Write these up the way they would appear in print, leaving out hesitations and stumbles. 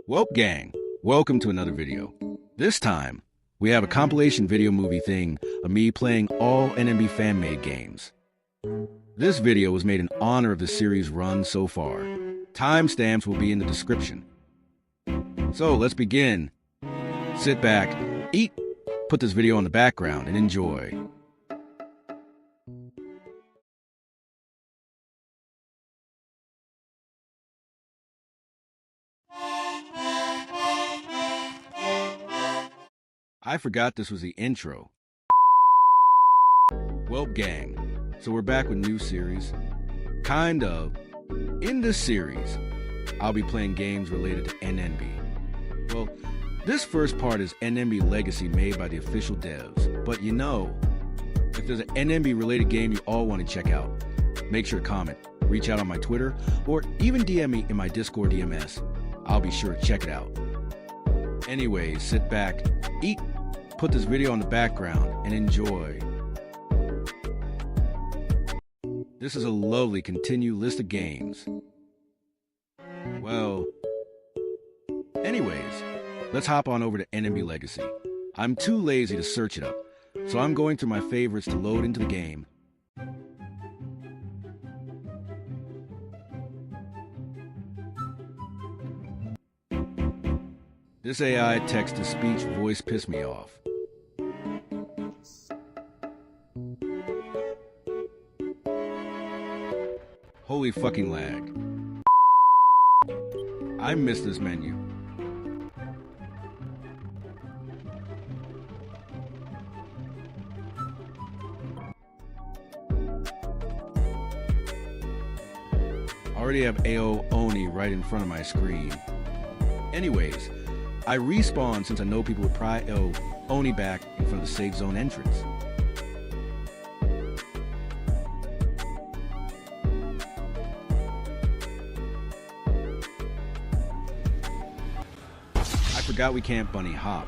Welp gang, welcome to another video. This time, we have a compilation video movie thing of me playing all NMB fan-made games. This video was made in honor of the series run so far. Timestamps will be in the description. So let's begin. Sit back, eat, put this video on the background, and enjoy. I forgot this was the intro. Welp gang, so we're back with new series. Kind of. In this series, I'll be playing games related to NMB. Well, this first part is NMB Legacy made by the official devs. But you know, if there's an NMB related game you all want to check out, make sure to comment, reach out on my Twitter, or even DM me in my Discord DMS. I'll be sure to check it out. Anyways, sit back, eat, put this video on the background, and enjoy. This is a lovely continued list of games. Well, anyways, let's hop on over to NMB Legacy. I'm too lazy to search it up, so I'm going through my favorites to load into the game. This AI text-to-speech voice pissed me off. Holy fucking lag. I missed this menu. Already have AO Oni right in front of my screen. Anyways, I respawned since I know people would pry AO Oni back in front of the safe zone entrance. I forgot we can't bunny hop.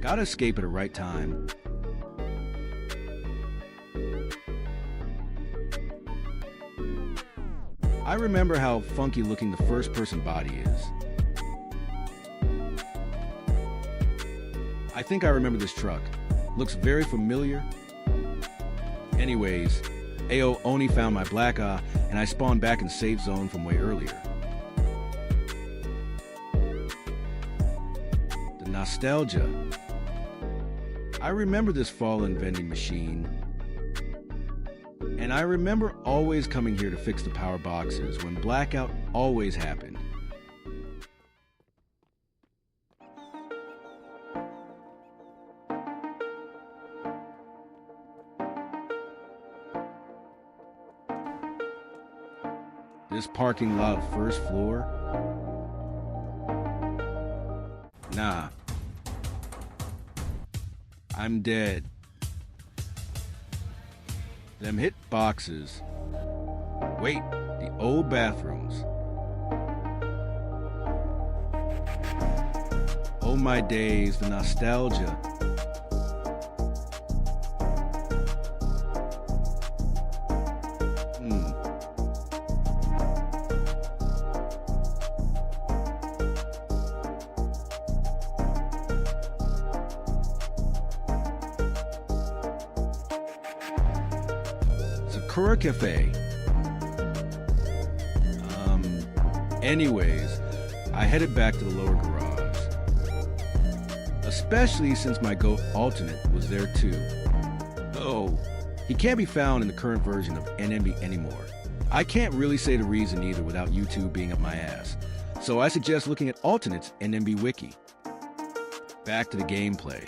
Gotta escape at the right time. I remember how funky looking the first person body is. I think I remember this truck. Looks very familiar. Anyways, AO Oni found my black eye and I spawned back in safe zone from way earlier. The nostalgia. I remember this fallen vending machine. And I remember always coming here to fix the power boxes when blackout always happened. This parking lot first floor? Nah. I'm dead. Them hit boxes. Wait, the old bathrooms. Oh my days, the nostalgia. Sakura Cafe. Anyways, I headed back to the lower garage. Especially since my GOAT alternate was there too. Though, he can't be found in the current version of NMB anymore. I can't really say the reason either without YouTube being up my ass. So I suggest looking at alternates NMB Wiki. Back to the gameplay.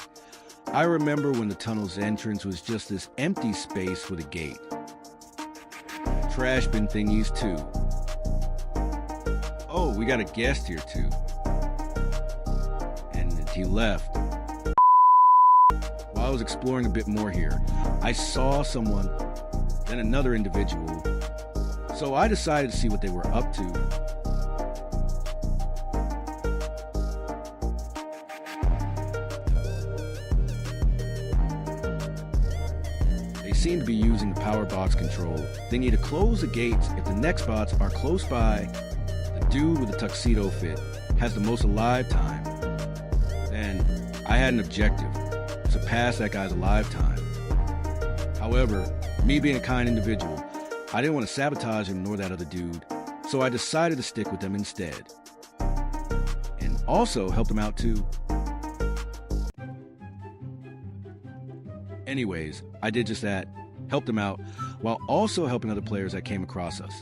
I remember when the tunnel's entrance was just this empty space with a gate. Trash bin thingies too. Oh, we got a guest here too. And he left. While I was exploring a bit more here, I saw someone, then another individual. So I decided to see what they were up to. seem to be using the power box control. They need to close the gates if the Nextbots are close by. The dude with the tuxedo fit has the most alive time. Then I had an objective: surpass that guy's alive time. However, me being a kind individual, I didn't want to sabotage him nor that other dude, so I decided to stick with them instead. And also help them out too. Anyways, I did just that, helped them out, while also helping other players that came across us.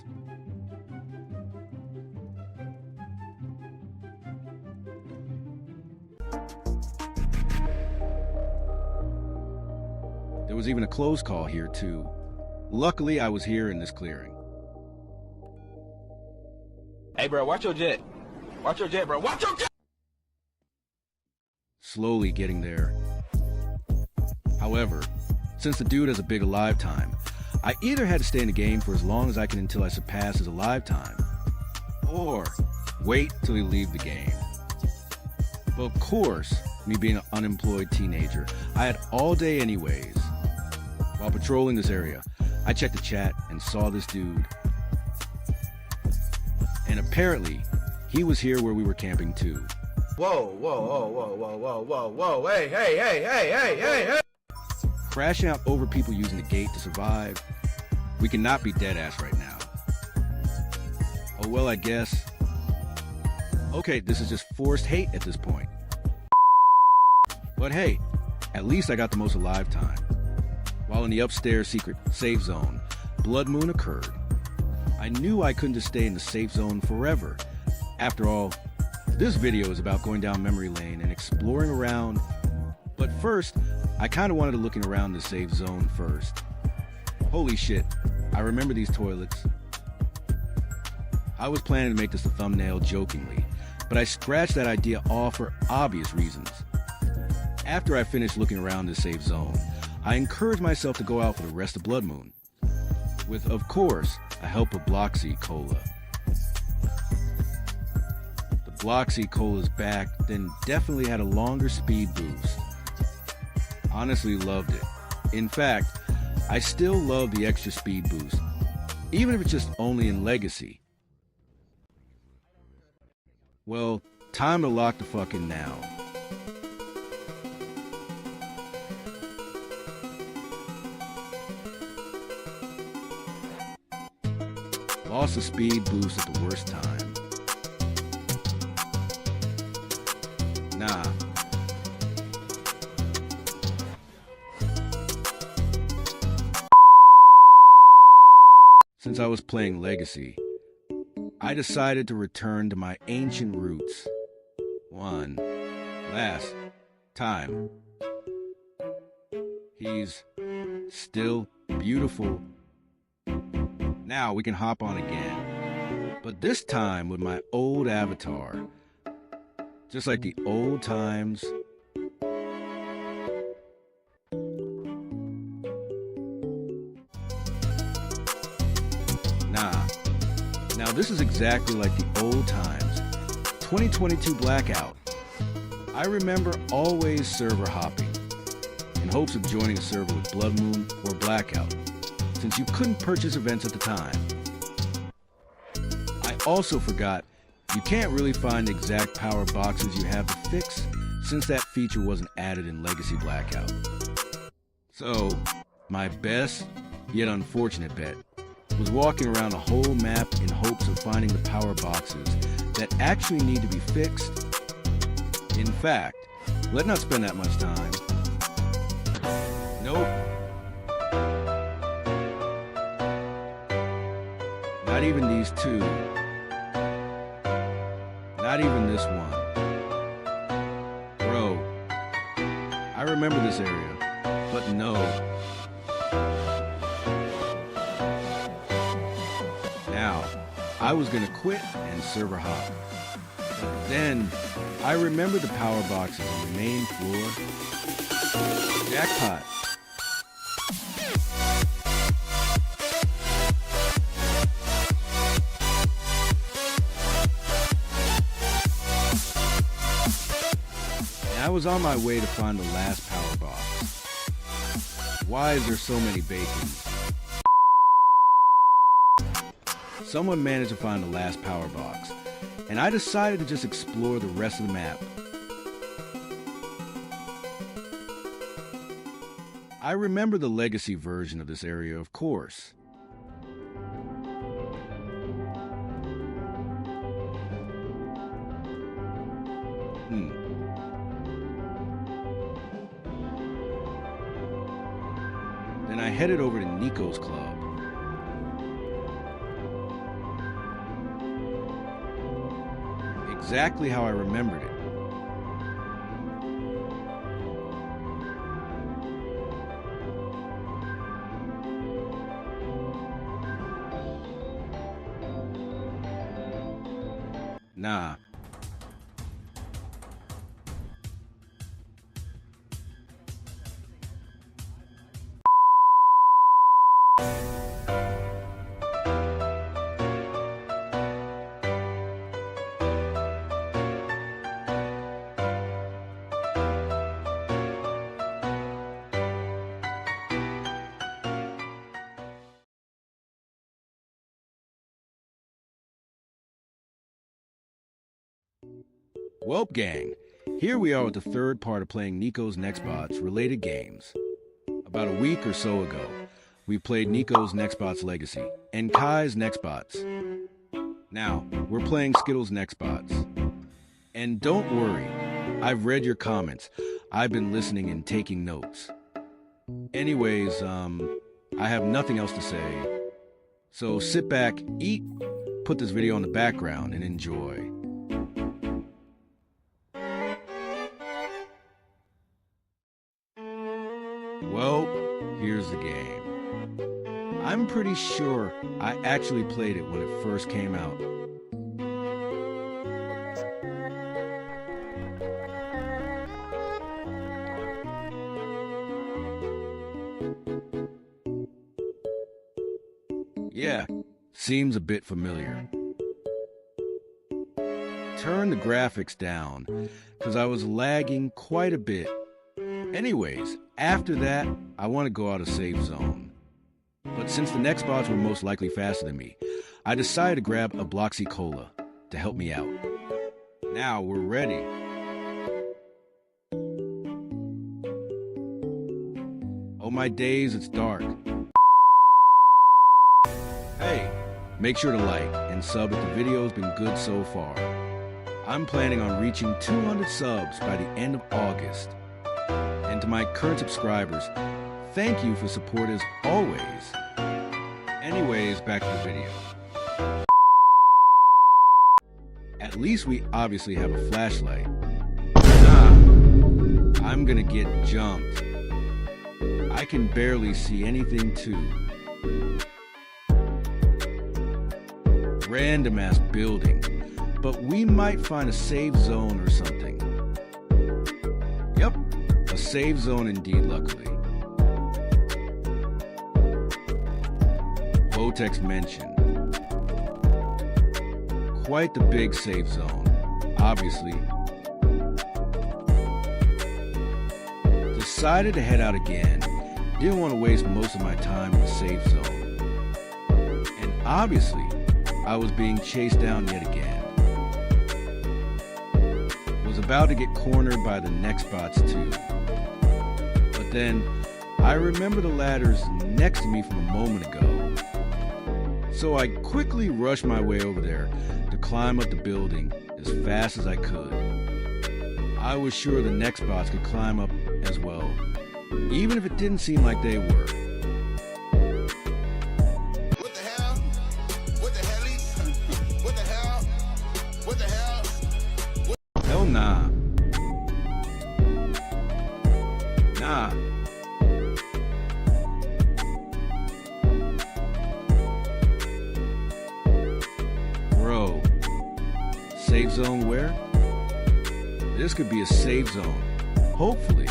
There was even a close call here too. Luckily, I was here in this clearing. Hey bro, watch your jet. Watch your jet, bro. Watch your jet! Slowly getting there. However, since the dude has a big alive time, I either had to stay in the game for as long as I can until I surpass his alive time, or wait till he leaves the game. But of course, me being an unemployed teenager, I had all day anyways. While patrolling this area, I checked the chat and saw this dude. And apparently, he was here where we were camping too. Whoa, whoa, whoa, whoa, whoa, whoa, whoa, whoa, hey, hey, hey, hey, hey, hey, hey! Crashing out over people using the gate to survive. We cannot be dead ass right now. Oh well, I guess. Okay, this is just forced hate at this point. But hey, at least I got the most alive time. While in the upstairs secret safe zone, Blood Moon occurred. I knew I couldn't just stay in the safe zone forever. After all, this video is about going down memory lane and exploring around. But first, I kind of wanted to look around the safe zone first. Holy shit, I remember these toilets. I was planning to make this a thumbnail jokingly, but I scratched that idea off for obvious reasons. After I finished looking around the safe zone, I encouraged myself to go out for the rest of Blood Moon, with, of course, a help of Bloxy Cola. The Bloxy Cola's back then definitely had a longer speed boost. Honestly loved it. In fact, I still love the extra speed boost, even if it's just only in Legacy. Well, time to lock the fuck in now. Lost the speed boost at the worst time. Nah. Since I was playing Legacy, I decided to return to my ancient roots. One last time. He's still beautiful. Now we can hop on again, but this time with my old avatar. Just like the old times. Now this is exactly like the old times. 2022 blackout. I remember always server hopping, in hopes of joining a server with Blood Moon or Blackout, since you couldn't purchase events at the time. I also forgot you can't really find the exact power boxes you have to fix, since that feature wasn't added in Legacy Blackout. So, my best, yet unfortunate bet, was walking around a whole map in hopes of finding the power boxes that actually need to be fixed. In fact, let's not spend that much time. Nope. Not even these two. Not even this one. Bro, I remember this area, but no. Now, I was gonna quit and server hop. But then, I remembered the power boxes on the main floor. Jackpot. And I was on my way to find the last power box. Why is there so many bacons? Someone managed to find the last power box, and I decided to just explore the rest of the map. I remember the legacy version of this area, of course. Then I headed over to NIco's club. Exactly how I remembered it. Nah. Welp gang, here we are with the third part of playing NIco's Nextbots related games. About a week or so ago, we played NIco's Nextbots Legacy and Kai's Nextbots. Now, we're playing Skittle's Nextbots. And don't worry, I've read your comments. I've been listening and taking notes. Anyways, I have nothing else to say. So sit back, eat, put this video on the background, and enjoy. Well, here's the game. I'm pretty sure I actually played it when it first came out. Yeah, seems a bit familiar. Turn the graphics down, because I was lagging quite a bit. Anyways, after that, I want to go out of safe zone. But since the Nextbots were most likely faster than me, I decided to grab a Bloxy Cola to help me out. Now we're ready. Oh my days, it's dark. Hey, make sure to like and sub if the video's been good so far. I'm planning on reaching 200 subs by the end of August. And to my current subscribers, thank you for support as always. Anyways, back to the video. At least we obviously have a flashlight. Nah, I'm gonna get jumped. I can barely see anything too. Random ass building, but we might find a safe zone or something. Yep, a safe zone indeed, luckily. Votex mentioned. Quite the big safe zone, obviously. Decided to head out again. Didn't want to waste most of my time in the safe zone. And obviously, I was being chased down yet again. Was about to get cornered by the Nextbots too. But then, I remember the ladders next to me from a moment ago. So I quickly rushed my way over there to climb up the building as fast as I could. I was sure the Nextbots could climb up as well, even if it didn't seem like they were. What the hell? What the hell? What the hell? What the hell? Hell nah. Nah. Bro. Safe zone where? This could be a safe zone. Hopefully.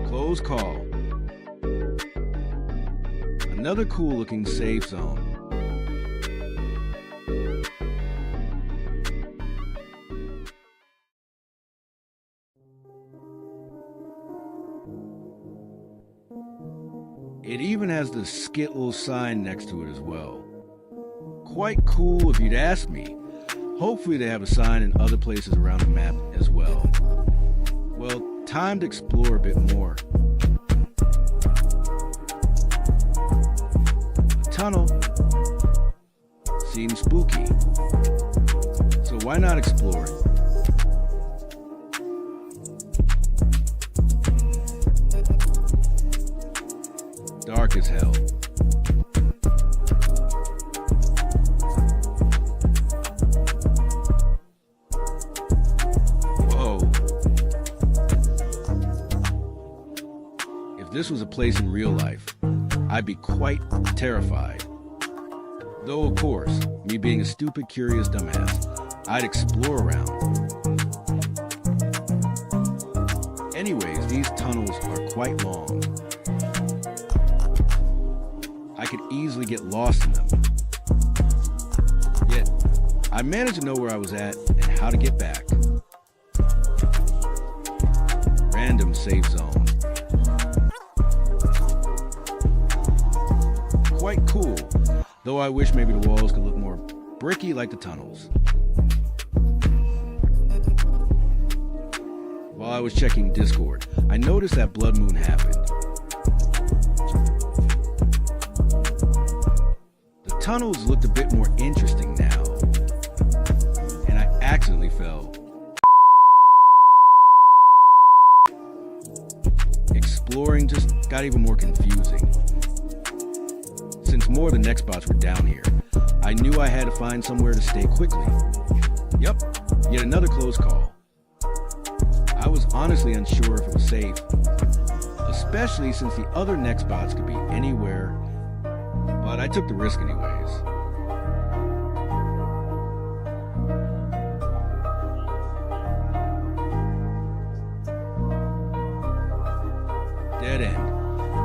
Close call. Another cool looking safe zone. has the Skittle sign next to it as well. Quite cool if you'd ask me. Hopefully they have a sign in other places around the map as well. Well, time to explore a bit more. A tunnel. Seems spooky. So why not explore it? Dark as hell. Whoa. If this was a place in real life, I'd be quite terrified. Though, of course, me being a stupid, curious dumbass, I'd explore around. Anyways, these tunnels are quite long. I could easily get lost in them. Yet, I managed to know where I was at and how to get back. Random safe zone. Quite cool, though I wish maybe the walls could look more bricky like the tunnels. While I was checking Discord, I noticed that Blood Moon happened. The tunnels looked a bit more interesting now, and I accidentally fell. Exploring just got even more confusing. Since more of the Nextbots were down here, I knew I had to find somewhere to stay quickly. Yep, yet another close call. I was honestly unsure if it was safe, especially since the other Nextbots could be anywhere, but I took the risk anyways. Dead end,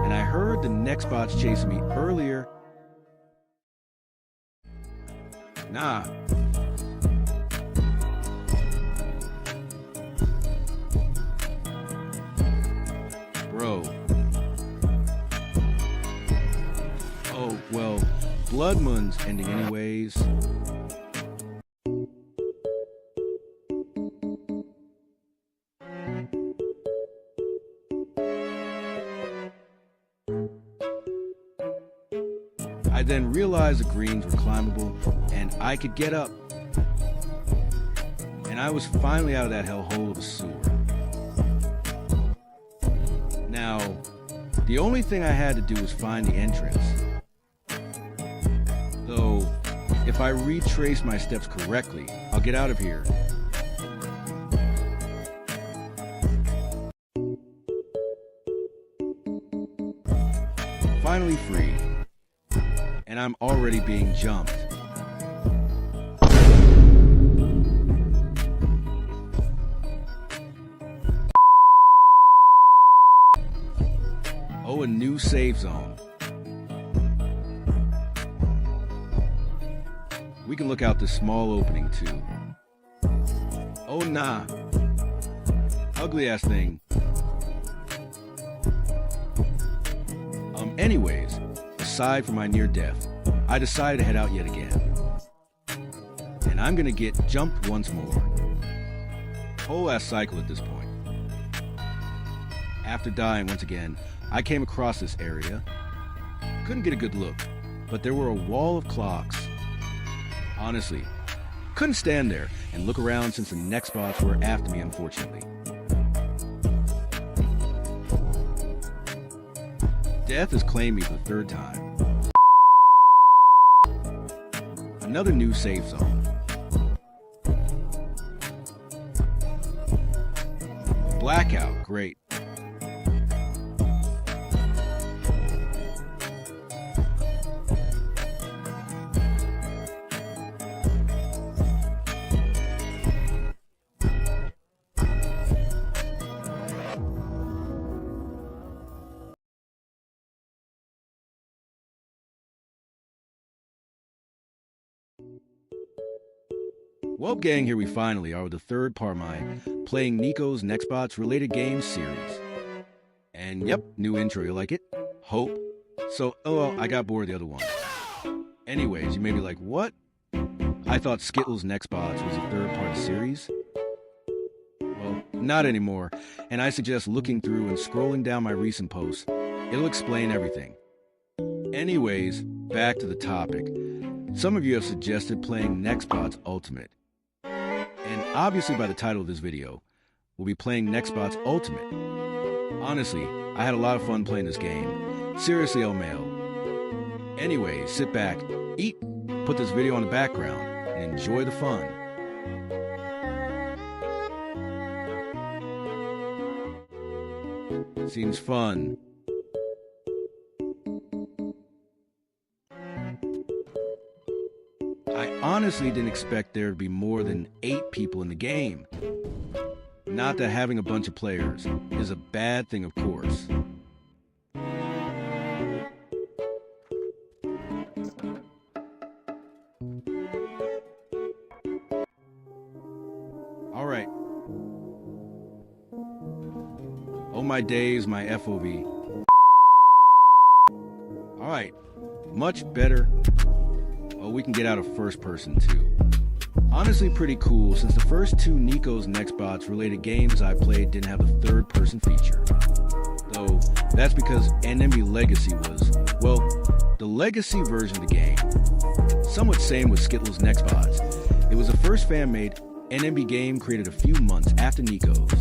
and I heard the Nextbots chasing me earlier. Nah. Bro. Oh, well, Blood Moon's ending anyways. I then realized the greens were climbable and I could get up. And I was finally out of that hellhole of a sewer. Now, the only thing I had to do was find the entrance. Though, if I retrace my steps correctly, I'll get out of here. Finally free. And I'm already being jumped. Oh, a new save zone. We can look out this small opening too. Oh nah. Ugly ass thing. Anyways, aside from my near death, I decided to head out yet again. And I'm gonna get jumped once more. Whole ass cycle at this point. After dying once again, I came across this area. Couldn't get a good look, but there were a wall of clocks. Honestly, couldn't stand there and look around since the Nextbots were after me, unfortunately. Death has claimed me for the third time. Another new safe zone. Blackout, great. Well, gang, here we finally are with the third part of my playing NIco's Nextbots related games series. And yep, new intro, you like it? Hope. So, well, I got bored of the other one. Anyways, you may be like, what? I thought Skittle's Nextbots was a third part of the series? Well, not anymore, and I suggest looking through and scrolling down my recent posts. It'll explain everything. Anyways, back to the topic. Some of you have suggested playing Nextbots Ultimate. And obviously by the title of this video, we'll be playing Nextbots Ultimate. Honestly, I had a lot of fun playing this game. Seriously, LMAO. Anyways, sit back, eat, put this video on the background, and enjoy the fun. Seems fun. I honestly didn't expect there to be more than 8 people in the game. Not that having a bunch of players is a bad thing, of course. All right. Oh my days, my FOV. All right, much better. Oh, we can get out of first person too. Honestly pretty cool, since the first 2 NIco's Nextbots related games I played didn't have the third person feature. Though, that's because NMB Legacy was, well, the legacy version of the game. Somewhat same with Skittle's Nextbots. It was the first fan-made NMB game created a few months after NIco's.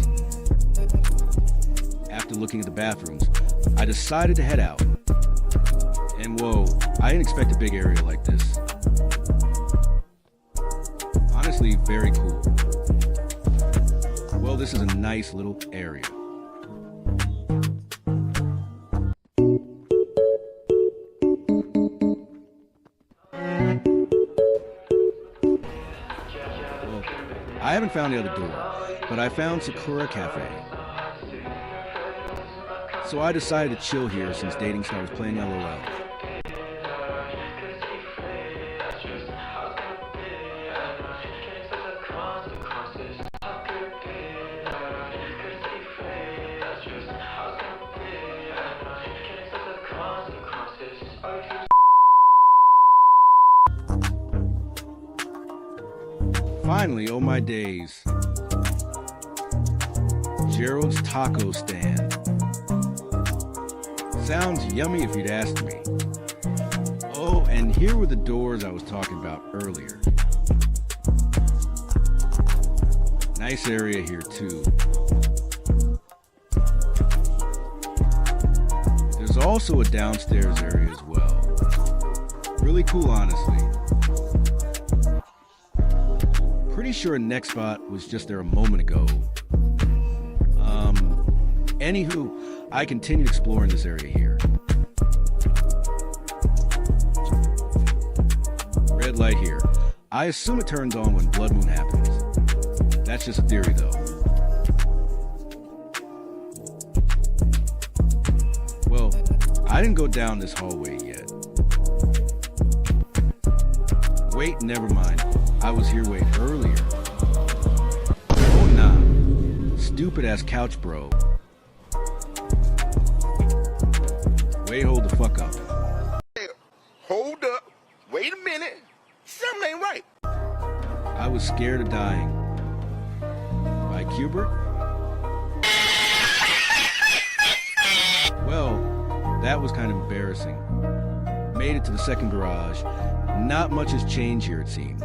After looking at the bathrooms, I decided to head out. And whoa, I didn't expect a big area like this. Honestly, very cool. Well, this is a nice little area. Well, I haven't found the other door, but I found Sakura Cafe. So I decided to chill here since Dating Star was playing LOL. Finally, oh my days. Gerald's Taco Stand. Sounds yummy if you'd asked me. Oh, and here were the doors I was talking about earlier. Nice area here too. There's also a downstairs area as well. Really cool, honestly. Pretty sure Nextbot was just there a moment ago. Anywho, I continued exploring this area here. Red light here. I assume it turns on when blood moon happens. That's just a theory though. Well, I didn't go down this hallway yet. Wait, never mind. I was here way earlier. Oh nah. Stupid ass couch bro. Wait, hold the fuck up. Hold up. Wait a minute. Something ain't right. I was scared of dying. By Cubert? Well, that was kind of embarrassing. Made it to the second garage. Not much has changed here, it seems.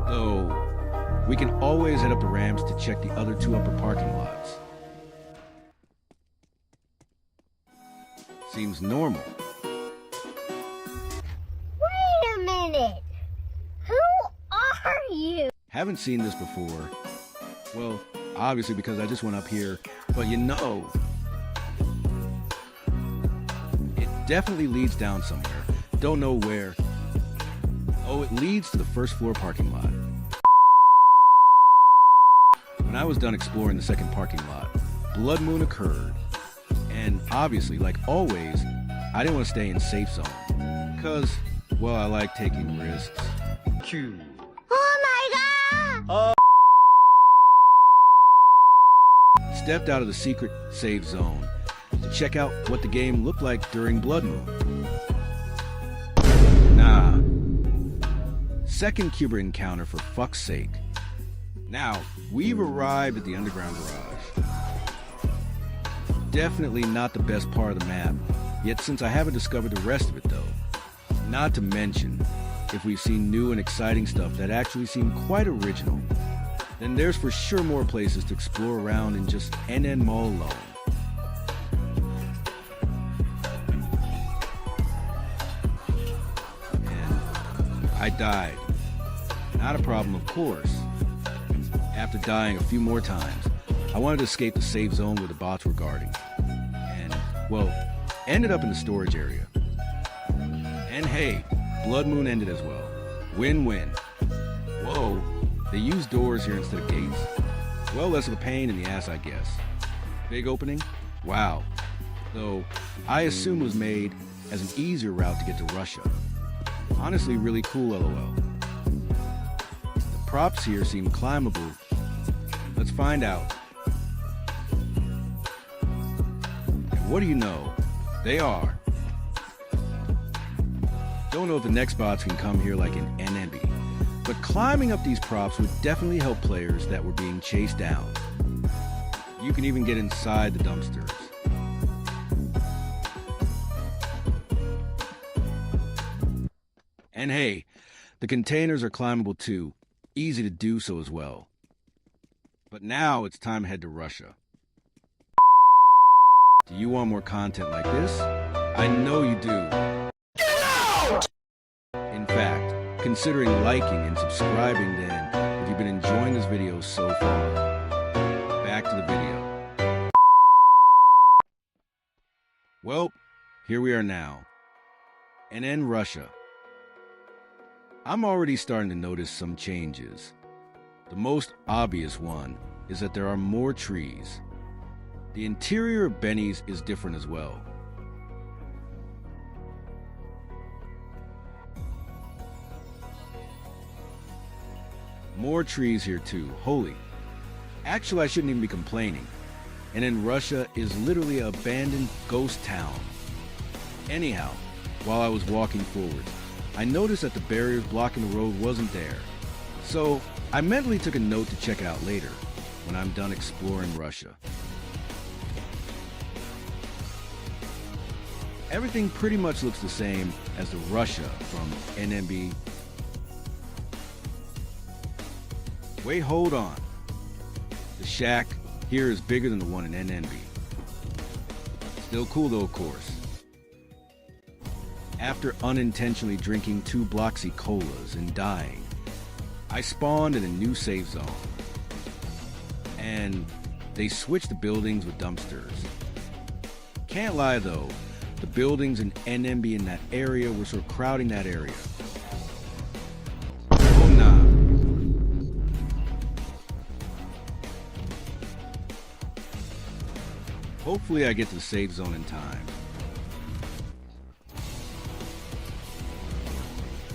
Though, we can always head up the ramps to check the other 2 upper parking lots. Seems normal. Wait a minute! Who are you? Haven't seen this before. Well, obviously because I just went up here, but you know. It definitely leads down somewhere. Don't know where. Oh, it leads to the first floor parking lot. When I was done exploring the second parking lot, blood moon occurred. And obviously, like always, I didn't want to stay in safe zone. Because, well, I like taking risks. Q. Oh my god! Stepped out of the secret safe zone. to check out what the game looked like during Blood Moon. Nah. Second Cuber encounter for fuck's sake. Now, we've arrived at the underground garage. Definitely not the best part of the map, yet since I haven't discovered the rest of it though. Not to mention, if we've seen new and exciting stuff that actually seem quite original, then there's for sure more places to explore around in just NN Mall alone. And I died. Not a problem, of course. After dying a few more times, I wanted to escape the safe zone where the bots were guarding. And, well, ended up in the storage area. And hey, Blood Moon ended as well. Win-win. Whoa, they used doors here instead of gates. Well, less of a pain in the ass, I guess. Big opening? Wow. Though, I assume it was made as an easier route to get to Russia. Honestly, really cool, LOL. The props here seem climbable. Let's find out. And what do you know? They are. Don't know if the Nextbots can come here like in NNB, but climbing up these props would definitely help players that were being chased down. You can even get inside the dumpsters. And hey, the containers are climbable too, easy to do so as well. But now it's time to head to Russia. Do you want more content like this? I know you do. In fact, considering liking and subscribing then if you've been enjoying this video so far. Back to the video. Well, here we are now. And in Russia. I'm already starting to notice some changes. The most obvious one is that there are more trees. The interior of Benny's is different as well. More trees here too, holy. Actually, I shouldn't even be complaining. And in Russia is literally an abandoned ghost town. Anyhow, while I was walking forward, I noticed that the barriers blocking the road wasn't there. So I mentally took a note to check it out later, when I'm done exploring Russia. Everything pretty much looks the same as the Russia from NNB. Wait, hold on. The shack here is bigger than the one in NNB. Still cool though, of course. After unintentionally drinking 2 Bloxy Colas and dying, I spawned in a new safe zone. And they switched the buildings with dumpsters. Can't lie though, the buildings in NNB in that area were sort of crowding that area. Oh nah. Hopefully I get to the safe zone in time.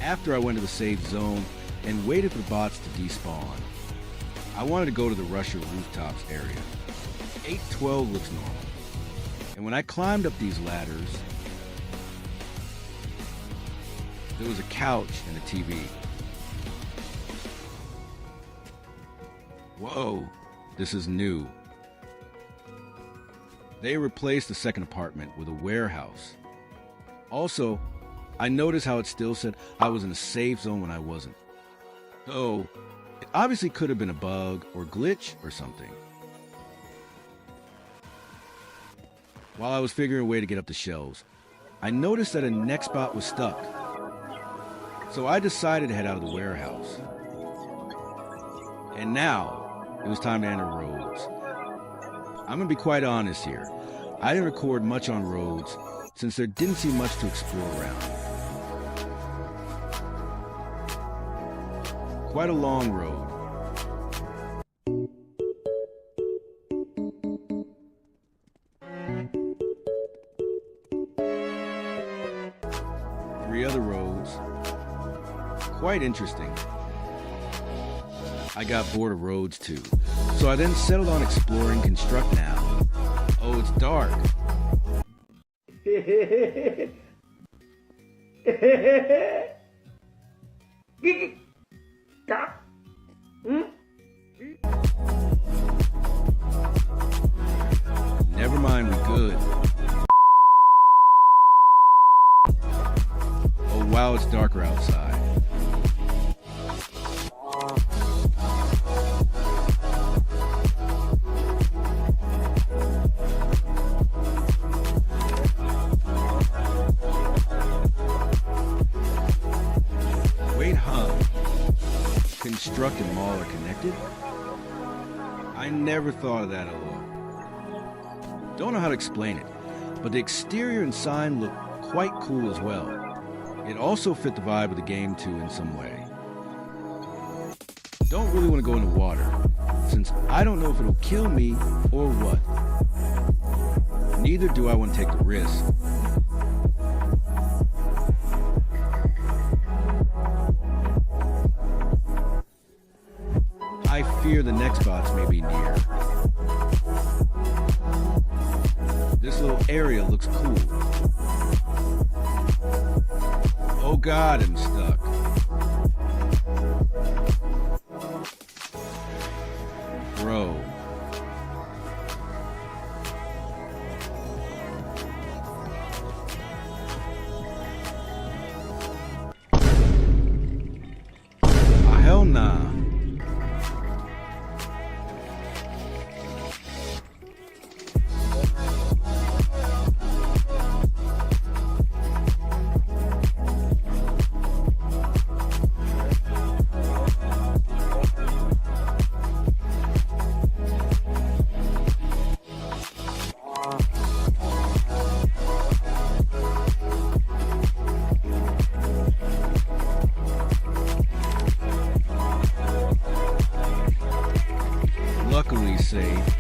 After I went to the safe zone and waited for the bots to despawn, I wanted to go to the Russia rooftops area. 812 looks normal. And when I climbed up these ladders, there was a couch and a TV. Whoa, this is new. They replaced the second apartment with a warehouse. Also, I noticed how it still said I was in a safe zone when I wasn't. Though, it obviously could have been a bug or glitch or something. While I was figuring a way to get up the shelves, I noticed that a Nextbot was stuck. So I decided to head out of the warehouse. And now, it was time to enter Rhodes. I'm gonna be quite honest here. I didn't record much on Rhodes since there didn't seem much to explore around. Quite a long road. Three other roads. Quite interesting. I got bored of Rhodes too, so I then settled on exploring Construct Now. Oh, it's dark. Never mind, we good. Oh wow, it's darker outside. Wait, huh? Construct and mall are connected? I never thought of that at all. Don't know how to explain it, but the exterior and sign look quite cool as well. It also fit the vibe of the game too in some way. Don't really want to go in the water, since I don't know if it'll kill me or what. Neither do I want to take the risk. I fear the Nextbots may be near. This little area looks cool. Oh God, I'm stuck. Bro. Hell nah. Luckily safe.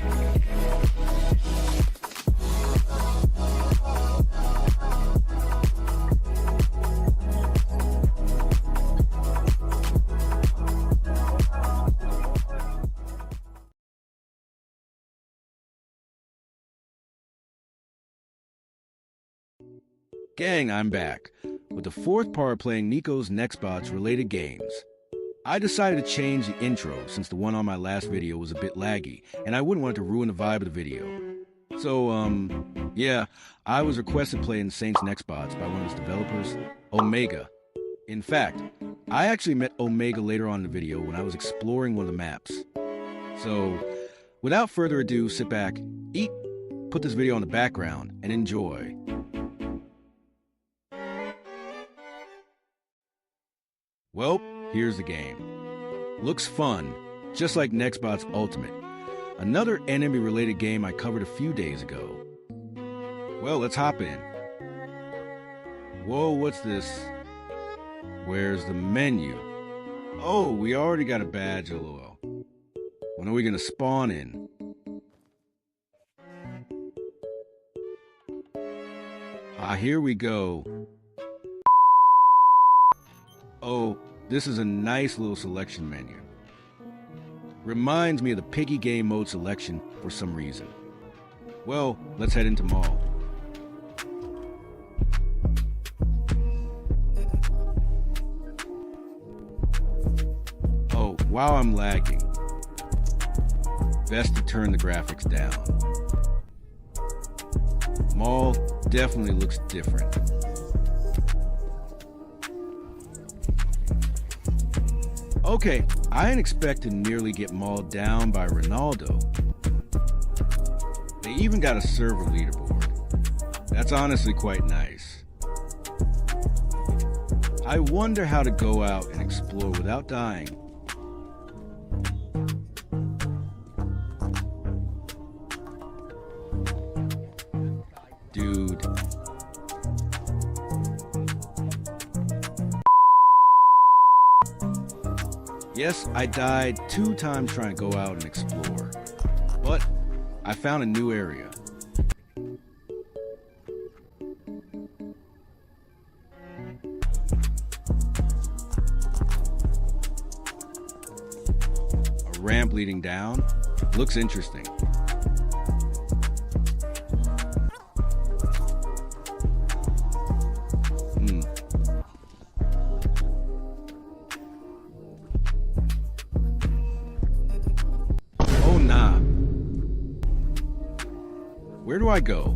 Gang, I'm back, with the fourth part playing NIco's Nextbots related games. I decided to change the intro since the one on my last video was a bit laggy, and I wouldn't want it to ruin the vibe of the video. So, yeah, I was requested playing Saint's Nextbots by one of its developers, Omega. In fact, I actually met Omega later on in the video when I was exploring one of the maps. So, without further ado, sit back, eat, put this video on the background, and enjoy. Well, here's the game. Looks fun, just like Nextbots Ultimate, another enemy-related game I covered a few days ago. Well, let's hop in. Whoa, what's this? Where's the menu? Oh, we already got a badge, lol. When are we gonna spawn in? Here we go. Oh, this is a nice little selection menu. Reminds me of the piggy game mode selection for some reason. Well, let's head into mall. Oh, wow, I'm lagging. Best to turn the graphics down. Mall definitely looks different. Okay, I didn't expect to nearly get mauled down by Ronaldo. They even got a server leaderboard. That's honestly quite nice. I wonder how to go out and explore without dying. Dude. Yes, I died 2 times trying to go out and explore, but I found a new area. A ramp leading down. Looks interesting. Where do I go?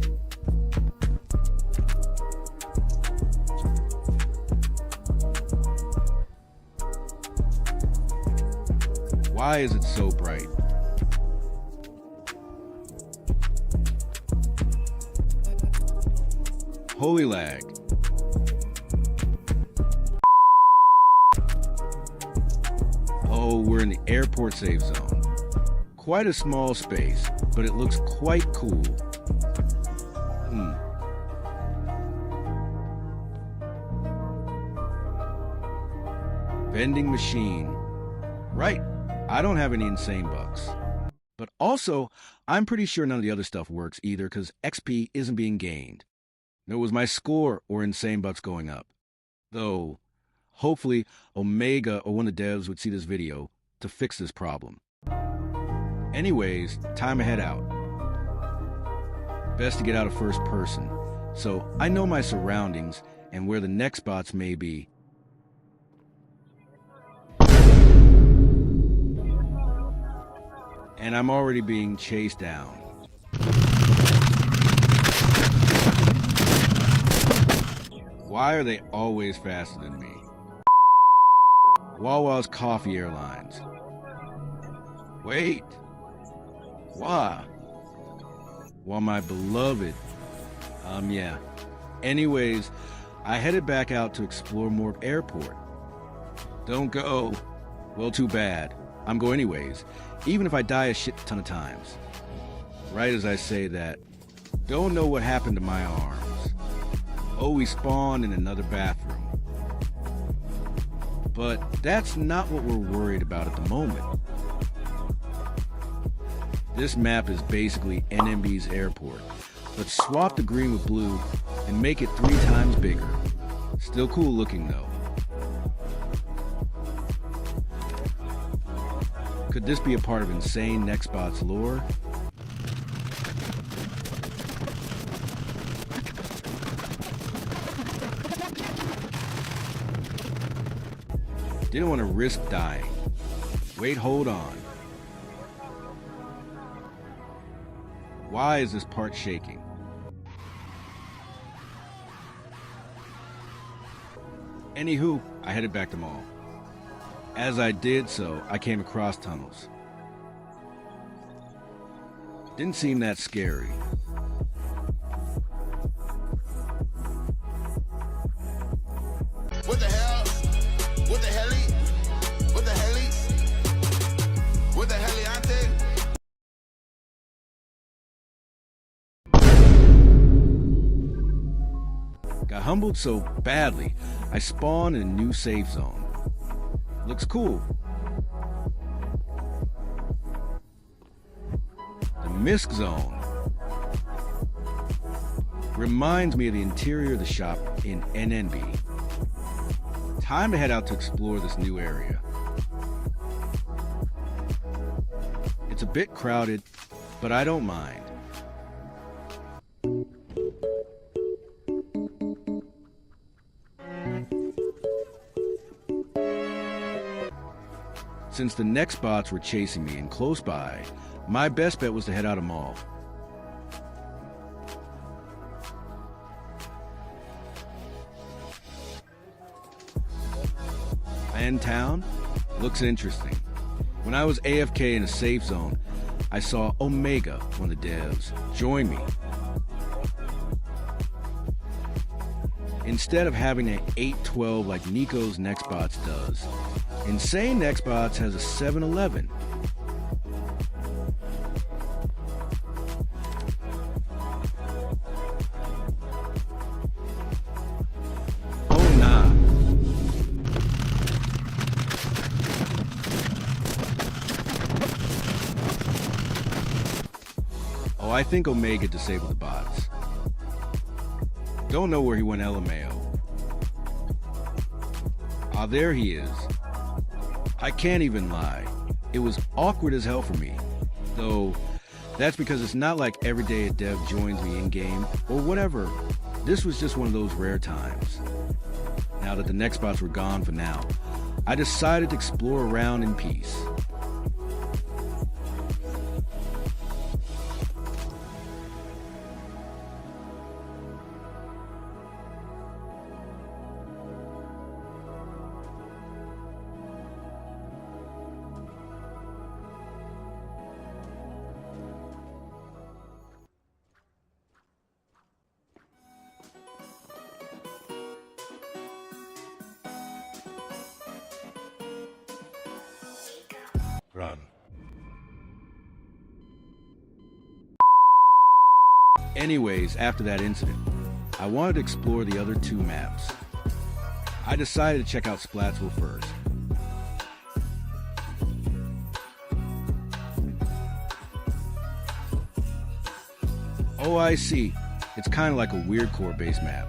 Why is it so bright? Holy lag. Oh, we're in the airport safe zone. Quite a small space, but it looks quite cool. Vending machine. Right, I don't have any insane bucks. But also, I'm pretty sure none of the other stuff works either because XP isn't being gained. Nor was my score or insane bucks going up. Though, hopefully, Omega or one of the devs would see this video to fix this problem. Anyways, time to head out. Best to get out of first person, so I know my surroundings and where the Nextbots may be. And I'm already being chased down. Why are they always faster than me? Wawa's Coffee Airlines. Wait. Why? Well, my beloved. Yeah. Anyways, I headed back out to explore more airport. Don't go. Well, too bad. I'm going anyways, even if I die a shit ton of times. Right as I say that, don't know what happened to my arms. Oh, we spawned in another bathroom. But that's not what we're worried about at the moment. This map is basically NMB's airport, but swap the green with blue and make it 3 times bigger. Still cool looking though. Could this be a part of insane Nextbots lore? Didn't want to risk dying. Wait, hold on. Why is this part shaking? Anywho, I headed back to mall. As I did so, I came across tunnels. Didn't seem that scary. What the hell? What the helly? What the helly? What the heliante? Got humbled so badly, I spawned in a new safe zone. Looks cool. The Misk Zone. Reminds me of the interior of the shop in NNB. Time to head out to explore this new area. It's a bit crowded, but I don't mind. Since the Nextbots were chasing me and close by, my best bet was to head out a mall. And town looks interesting. When I was AFK in a safe zone, I saw Omega, one of the devs, join me. Instead of having an 8-12 like NIco's Nextbots does, Insane Nextbots has a 7-11. Oh nah. Oh, I think Omega disabled the bots. Don't know where he went LMAO. Ah, there he is. I can't even lie. It was awkward as hell for me. Though, that's because it's not like every day a dev joins me in-game or whatever. This was just one of those rare times. Now that the Nextbots were gone for now, I decided to explore around in peace. Run. Anyways, after that incident, I wanted to explore the other two maps. I decided to check out Splatsville first. Oh, I see. It's kind of like a weird core base map.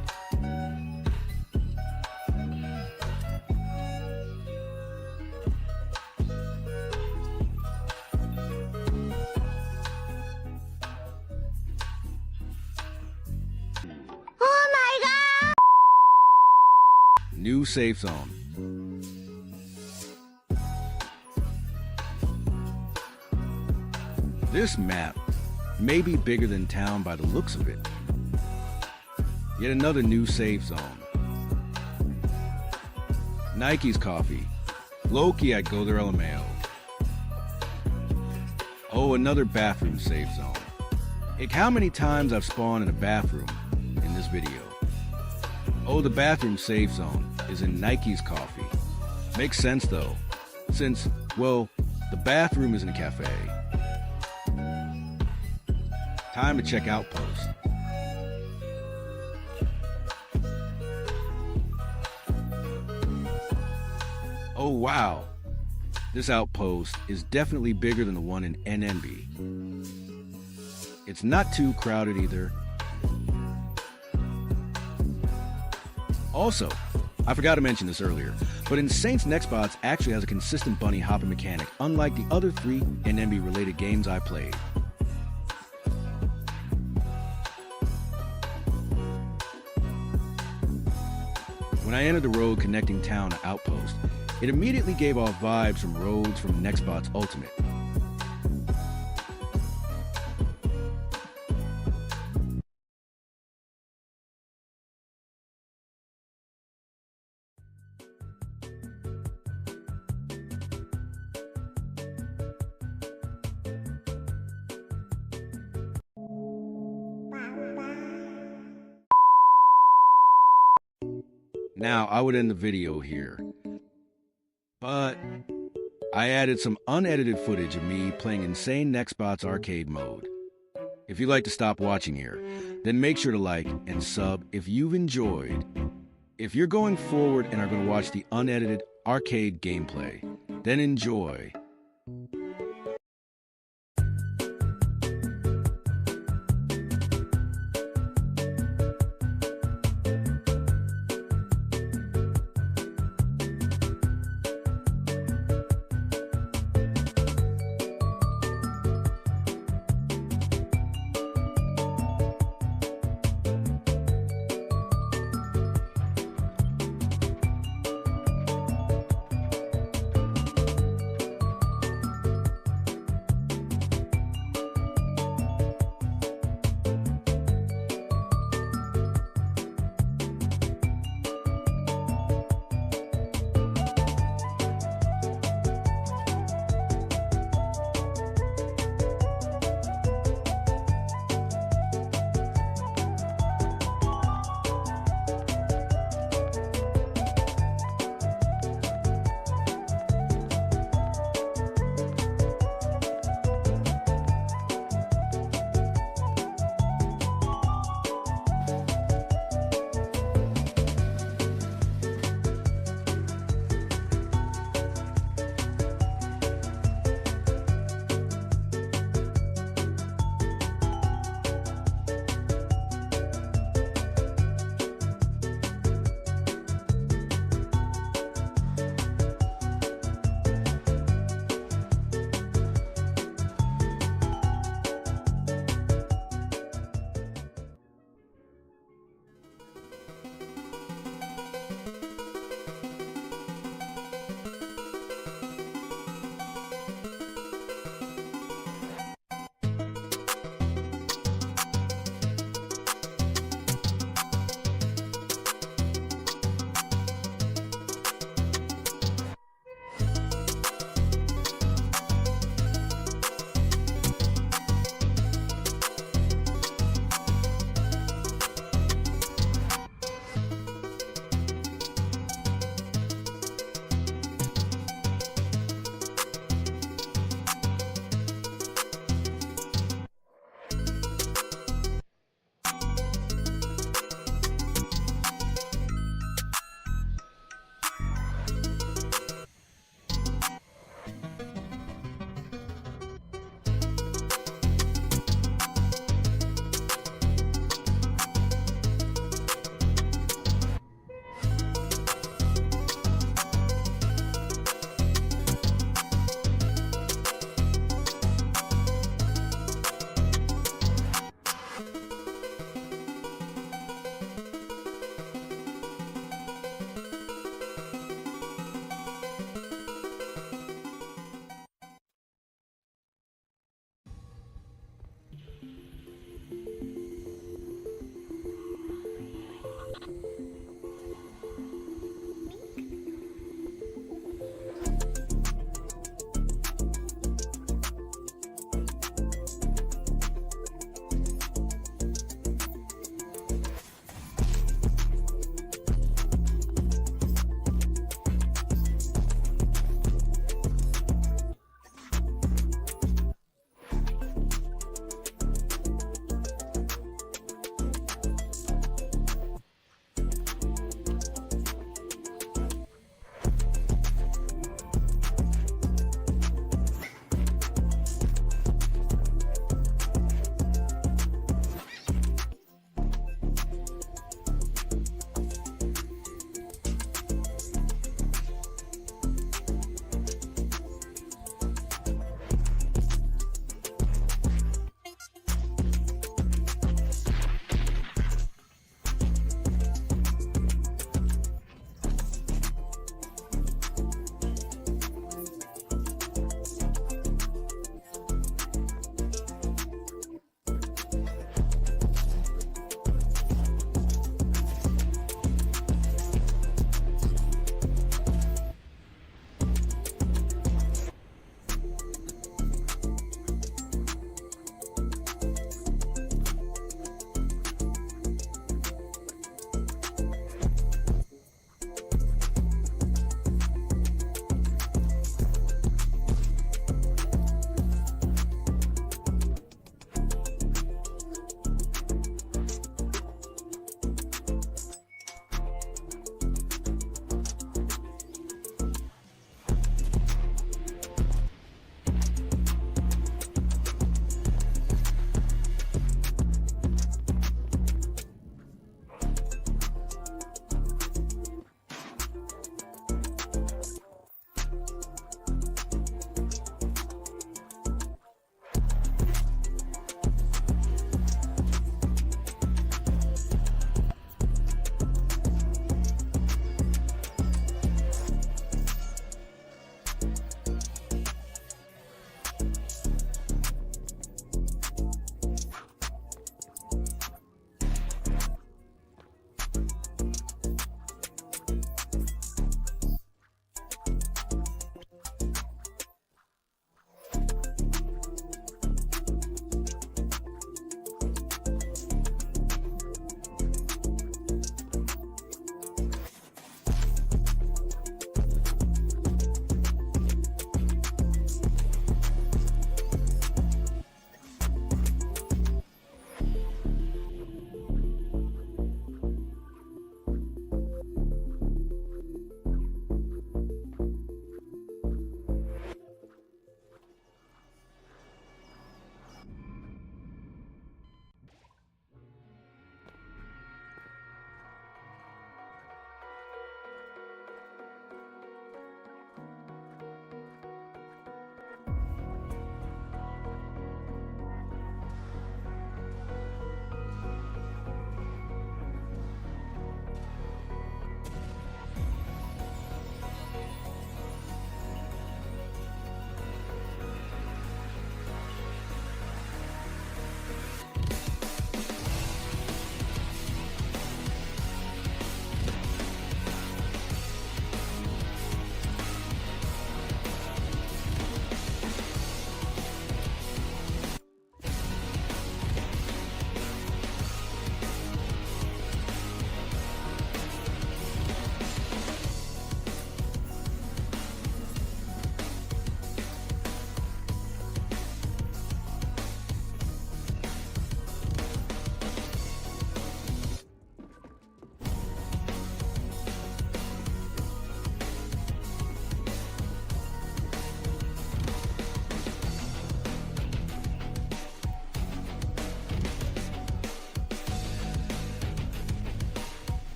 Oh my god! New safe zone. This map may be bigger than town by the looks of it. Yet another new safe zone. Nike's coffee. Loki at Go There LMAO. Oh, another bathroom safe zone. Like how many times I've spawned in a bathroom in this video. Oh, the bathroom safe zone is in Nike's coffee. Makes sense though, since, well, the bathroom is in a cafe. Time to check Outpost. Oh wow, this outpost is definitely bigger than the one in NNB. It's not too crowded either. Also, I forgot to mention this earlier, but in Saints Nextbots actually has a consistent bunny hopping mechanic, unlike the other 3 NNB related games I played. When I entered the road connecting town to Outpost, it immediately gave off vibes from roads from Nextbots Ultimate. Now, I would end the video here, but I added some unedited footage of me playing Insane Nextbots arcade mode. If you'd like to stop watching here, then make sure to like and sub if you've enjoyed. If you're going forward and are going to watch the unedited arcade gameplay, then enjoy.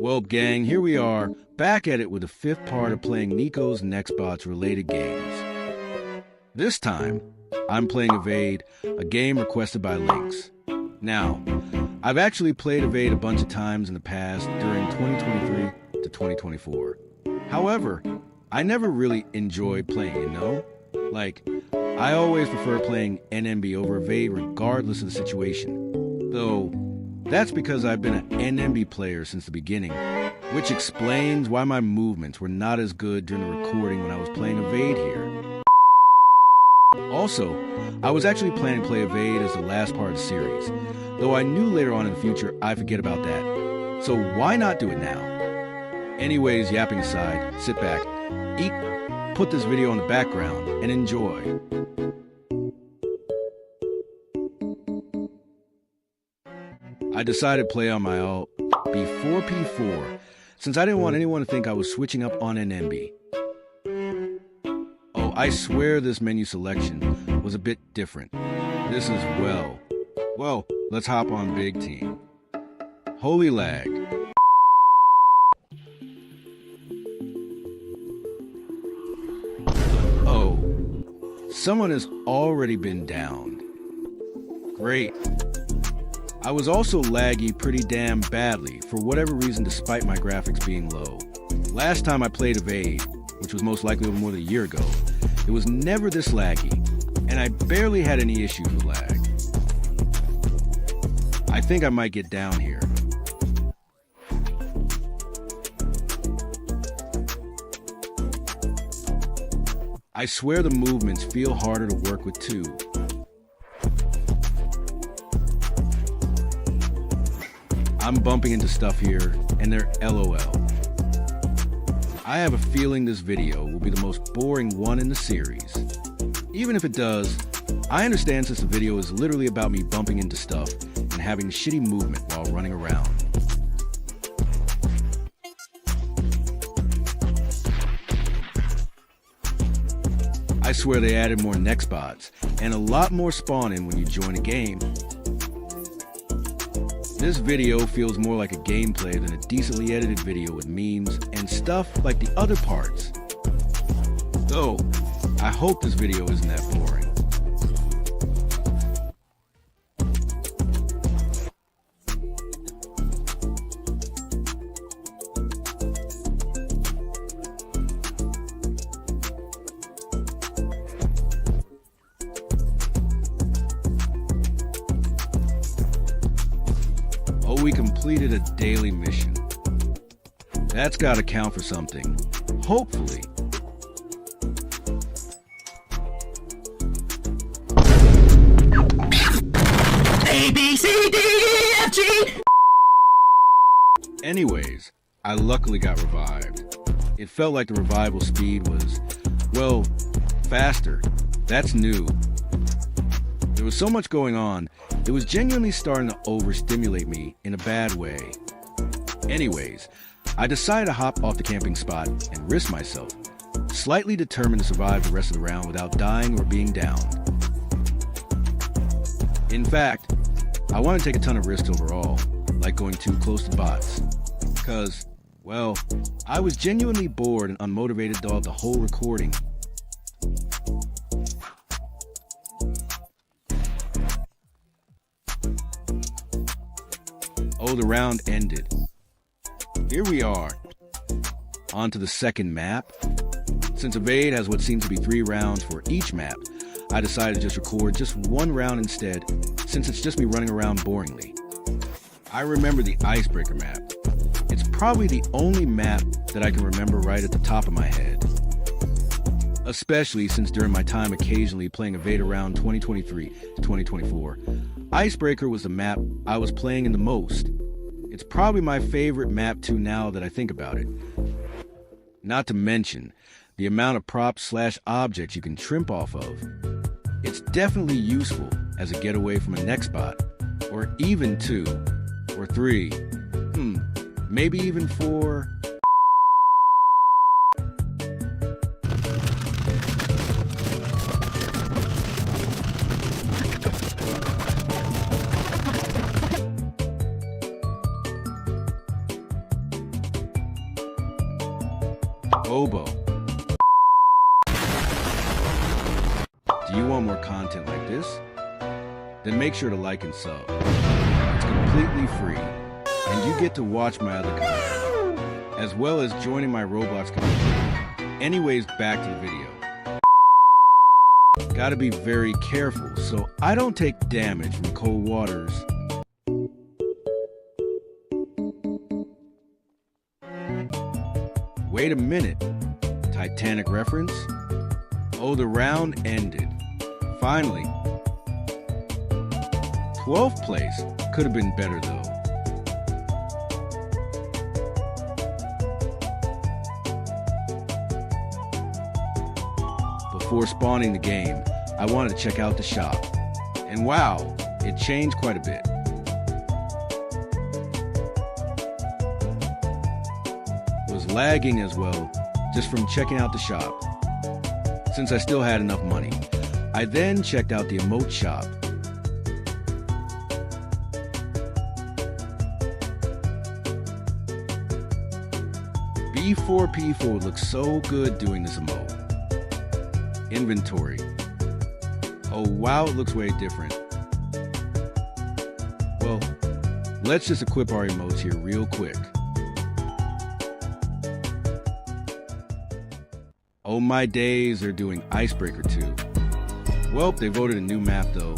Well, gang, here we are, back at it with the 5th part of playing NIco's Nextbots related games. This time, I'm playing Evade, a game requested by Lynx. Now, I've actually played Evade a bunch of times in the past during 2023 to 2024. However, I never really enjoyed playing, you know? Like, I always prefer playing NMB over Evade regardless of the situation. Though, that's because I've been an NMB player since the beginning, which explains why my movements were not as good during the recording when I was playing Evade here. Also, I was actually planning to play Evade as the last part of the series, though I knew later on in the future I'd forget about that. So why not do it now? Anyways, yapping aside, sit back, eat, put this video on the background, and enjoy. I decided to play on my alt before P4, since I didn't want anyone to think I was switching up on NMB. Oh, I swear this menu selection was a bit different. This is well, let's hop on big team. Holy lag. Oh, someone has already been downed. Great. I was also laggy pretty damn badly for whatever reason despite my graphics being low. Last time I played Evade, which was most likely over more than a year ago, it was never this laggy, and I barely had any issues with lag. I think I might get down here. I swear the movements feel harder to work with too. I'm bumping into stuff here, and they're LOL. I have a feeling this video will be the most boring one in the series. Even if it does, I understand since the video is literally about me bumping into stuff and having shitty movement while running around. I swear they added more Nextbots, and a lot more spawning when you join a game. This video feels more like a gameplay than a decently edited video with memes and stuff like the other parts. Though, I hope this video isn't that boring. We completed a daily mission. That's gotta count for something. Hopefully. A, B, C, D, E, F, G! Anyways, I luckily got revived. It felt like the revival speed was, well, faster. That's new. There was so much going on, it was genuinely starting to overstimulate me in a bad way. Anyways, I decided to hop off the camping spot and risk myself, slightly determined to survive the rest of the round without dying or being downed. In fact, I want to take a ton of risks overall, like going too close to bots, because, well, I was genuinely bored and unmotivated throughout the whole recording. Oh, the round ended. Here we are. On to the second map. Since Evade has what seems to be 3 rounds for each map, I decided to just record just 1 round instead, since it's just me running around boringly. I remember the Icebreaker map. It's probably the only map that I can remember right at the top of my head. Especially since during my time occasionally playing Evade around 2023 to 2024, Icebreaker was the map I was playing in the most. It's probably my favorite map too now that I think about it. Not to mention the amount of props/objects you can trim off of. It's definitely useful as a getaway from a Nextbot, or even 2, or 3, maybe even 4. Robo. Do you want more content like this? Then make sure to like and sub. It's completely free, and you get to watch my other content, as well as joining my Roblox community. Anyways, back to the video. Gotta be very careful so I don't take damage from cold waters. Wait a minute. Titanic reference? Oh, the round ended. Finally. 12th place. Could have been better though. Before spawning the game, I wanted to check out the shop. And wow, it changed quite a bit. Was lagging as well, just from checking out the shop. Since I still had enough money, I then checked out the emote shop. B4P4 looks so good doing this emote. Inventory. Oh wow, it looks way different. Well, let's just equip our emotes here real quick. Oh my days, they're doing Icebreaker 2. Well, they voted a new map though.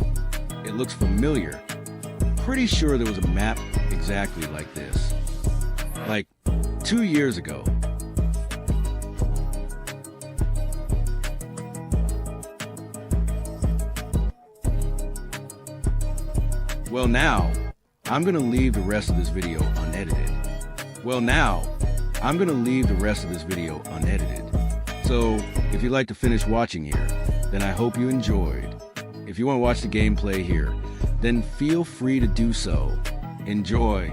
It looks familiar. Pretty sure there was a map exactly like this. Like 2 years ago. Well now, I'm gonna leave the rest of this video unedited. So, if you'd like to finish watching here, then I hope you enjoyed. If you want to watch the gameplay here, then feel free to do so. Enjoy.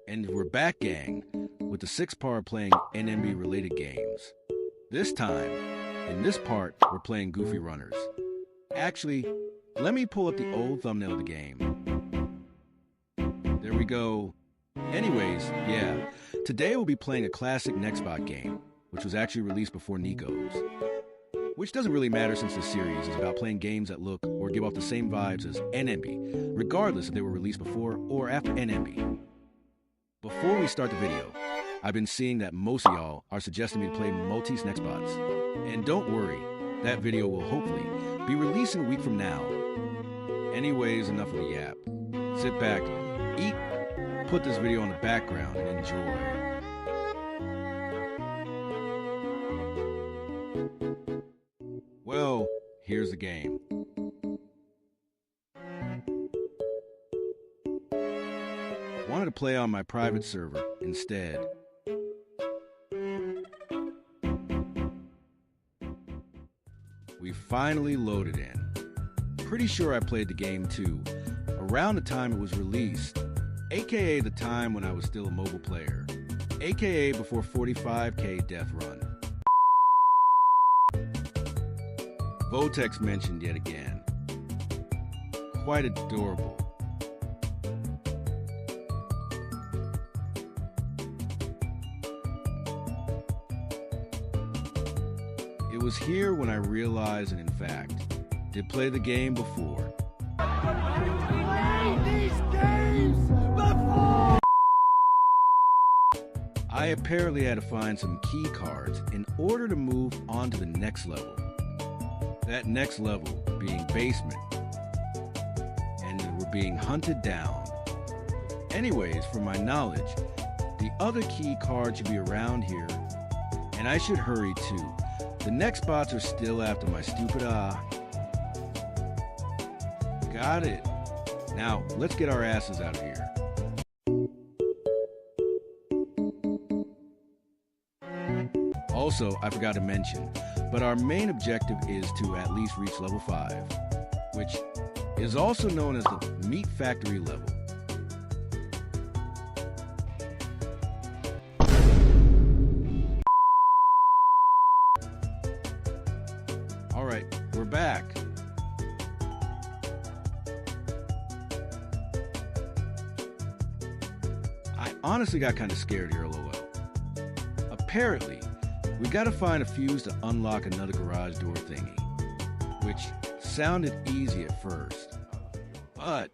And we're back, gang, with the 6th part playing NMB related games. This time, in this part, we're playing Goofy Runners. Actually, let me pull up the old thumbnail of the game. There we go. Anyways, yeah, today we'll be playing a classic Nextbot game, which was actually released before NIco's. Which doesn't really matter since this series is about playing games that look or give off the same vibes as NMB, regardless if they were released before or after NMB. Before we start the video, I've been seeing that most of y'all are suggesting me to play Maltese Nextbots. And don't worry, that video will hopefully be releasing a week from now. Anyways, enough of the yap. Sit back, eat, put this video on the background, and enjoy. Well, here's the game. Wanted to play on my private server instead. We finally loaded in. Pretty sure I played the game too, around the time it was released, aka the time when I was still a mobile player, aka before 45k death run. Votex mentioned yet again. Quite adorable. It was here when I realized and in fact, did play the game before. I apparently had to find some key cards in order to move on to the next level. That next level being basement. And we're being hunted down. Anyways, from my knowledge, the other key card should be around here, and I should hurry too. The Nextbots are still after my stupid Got it. Now, let's get our asses out of here. Also, I forgot to mention, but our main objective is to at least reach level 5, which is also known as the Meat Factory level. Alright, we're back. I honestly got kind of scared here, lol. Apparently, we gotta find a fuse to unlock another garage door thingy, which sounded easy at first. But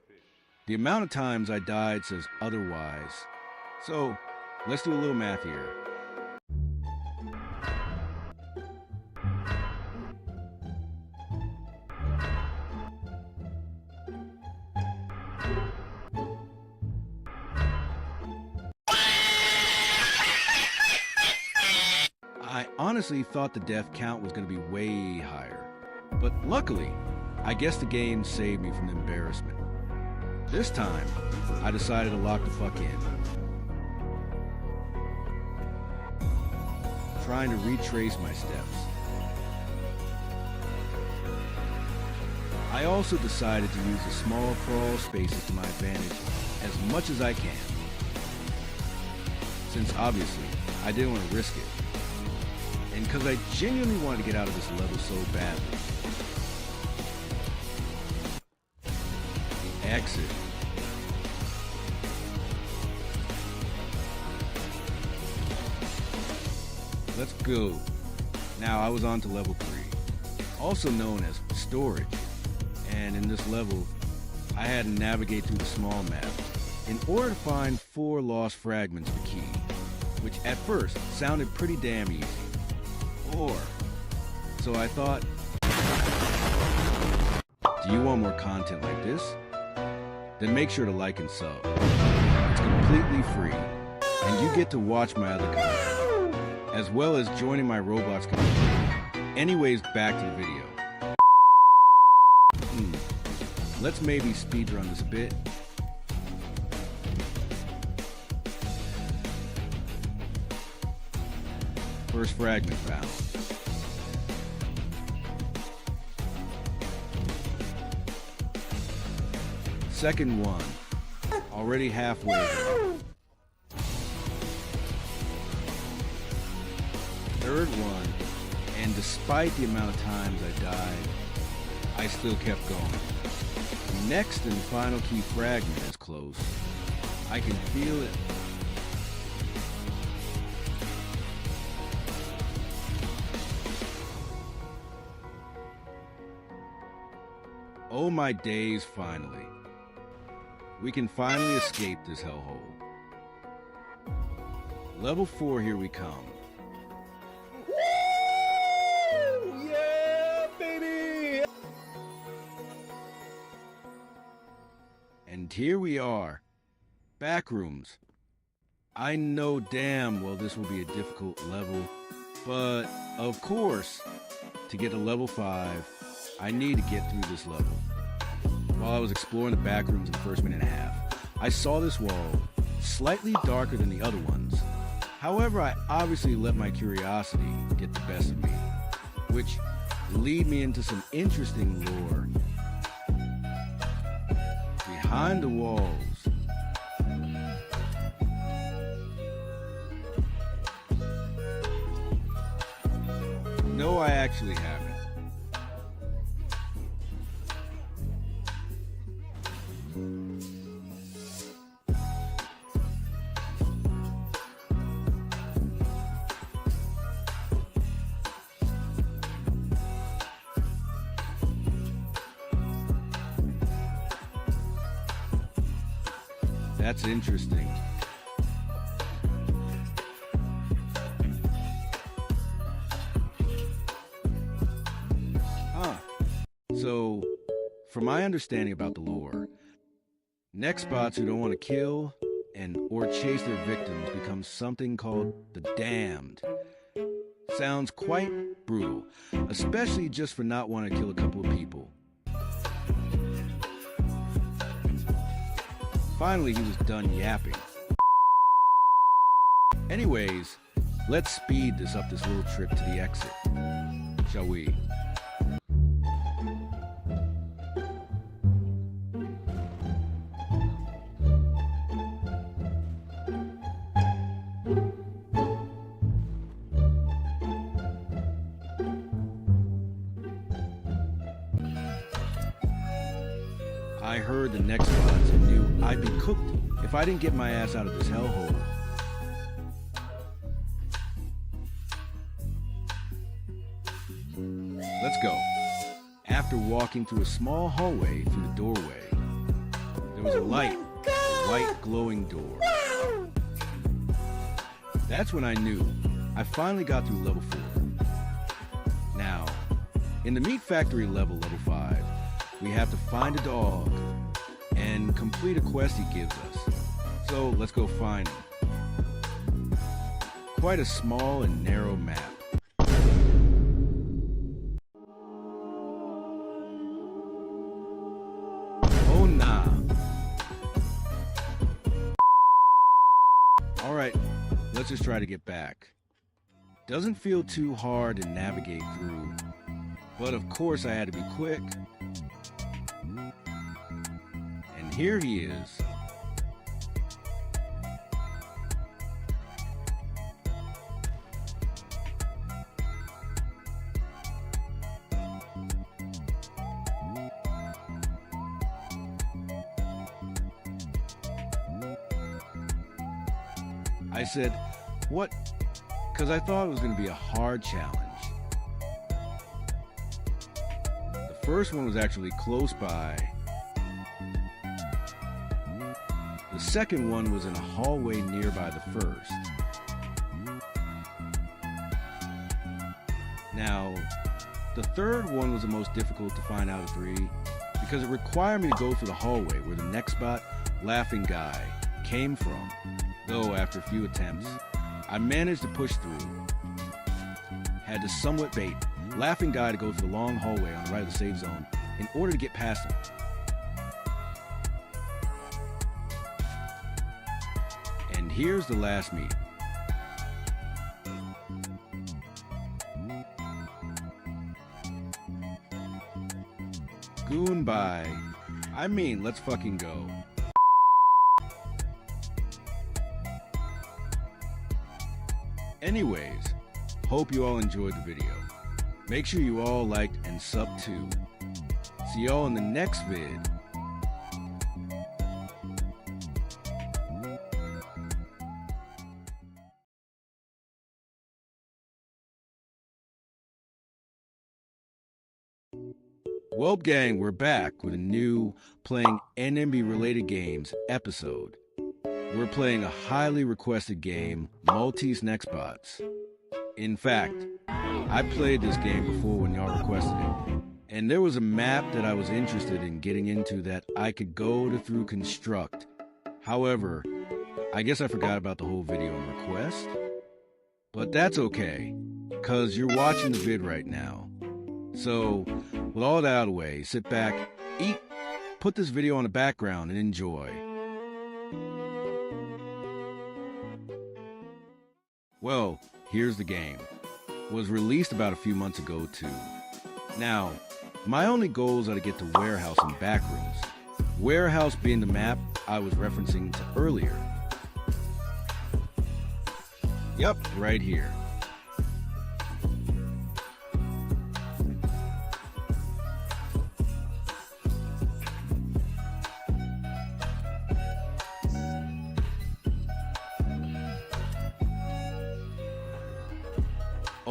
the amount of times I died says otherwise. So, let's do a little math here. I honestly thought the death count was going to be way higher, but luckily, I guess the game saved me from the embarrassment. This time, I decided to lock the fuck in. Trying to retrace my steps. I also decided to use the small crawl spaces to my advantage as much as I can, since obviously, I didn't want to risk it. And because I genuinely wanted to get out of this level so badly. The exit. Let's go. Now I was on to level 3, also known as storage. And in this level, I had to navigate through the small map in order to find 4 lost fragments of the key, which at first sounded pretty damn easy. So I thought, do you want more content like this? Then make sure to like and sub. It's completely free, and you get to watch my other content, as well as joining my Roblox community. Anyways, back to the video. Let's maybe speedrun this a bit. First fragment found. Second one. Already halfway there. third one, and despite the amount of times I died, I still kept going. The next and final key fragment is close. I can feel it. Oh my days, finally. We can finally escape this hellhole. Level 4, here we come. Woo! Yeah, baby! And here we are. Backrooms. I know damn well this will be a difficult level, but of course, to get to level 5, I need to get through this level. While I was exploring the backrooms in the first minute and a half, I saw this wall, slightly darker than the other ones. However, I obviously let my curiosity get the best of me, which lead me into some interesting lore. Behind the walls, no, I actually haven't. That's interesting. So, from my understanding about the lore, Nextbots who don't want to kill and or chase their victims become something called the Damned. Sounds quite brutal, especially just for not wanting to kill a couple of people. Finally, he was done yapping. Anyways, let's speed this up this little trip to the exit, shall we? I heard the Nextbots and knew I'd be cooked if I didn't get my ass out of this hellhole. Let's go. After walking through a small hallway through the doorway, there was a light, white glowing door. That's when I knew I finally got through level 4. Now, in the Meat Factory level 5, we have to find a dog and complete a quest he gives us. So let's go find him. Quite a small and narrow map. Oh nah. Alright, let's just try to get back. Doesn't feel too hard to navigate through, but of course I had to be quick. And here he is. I said, what? Because I thought it was going to be a hard challenge. The first one was actually close by. The second one was in a hallway nearby the first. Now, the third one was the most difficult to find out of 3 because it required me to go through the hallway where the Nextbot laughing guy came from. Though after a few attempts, I managed to push through. Had to somewhat bait laughing guy to go through the long hallway on the right of the save zone in order to get past him. And here's the last meet. Goodbye. I mean, let's fucking go. Anyways, Hope you all enjoyed the video. Make sure you all liked and subbed too. See y'all in the next vid. Well, gang, we're back with a new playing NMB related games episode. We're playing a highly requested game, Maltese Nextbots. In fact, I played this game before when y'all requested it, and there was a map that I was interested in getting into that I could go to through construct. However, I guess I forgot about the whole video and request. But that's okay, cause you're watching the vid right now. So, with all that out of the way, sit back, eat, put this video on the background, and enjoy. Well, here's the game. Was released about a few months ago too. Now, my only goals are to get to warehouse and backrooms. Warehouse being the map I was referencing to earlier. Yep, right here.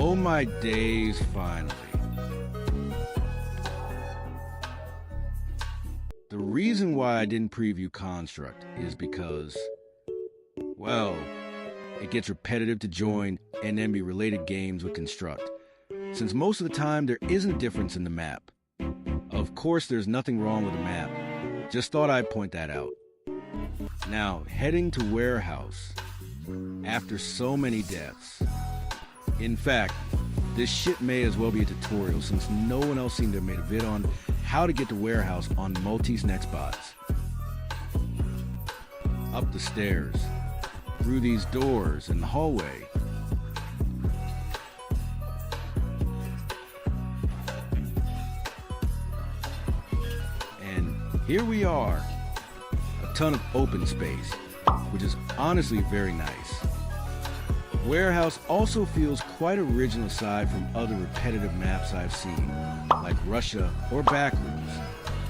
Oh my days, finally. The reason why I didn't preview Construct is because, well, it gets repetitive to join NMB related games with Construct, since most of the time there isn't a difference in the map. Of course there's nothing wrong with the map, just thought I'd point that out. Now, heading to Warehouse, after so many deaths. In fact, this shit may as well be a tutorial since no one else seemed to have made a vid on how to get to Warehouse on Maltese Nextbots. Up the stairs, through these doors in the hallway. And here we are, a ton of open space, which is honestly very nice. Warehouse also feels quite original aside from other repetitive maps I've seen, like Russia or Backrooms.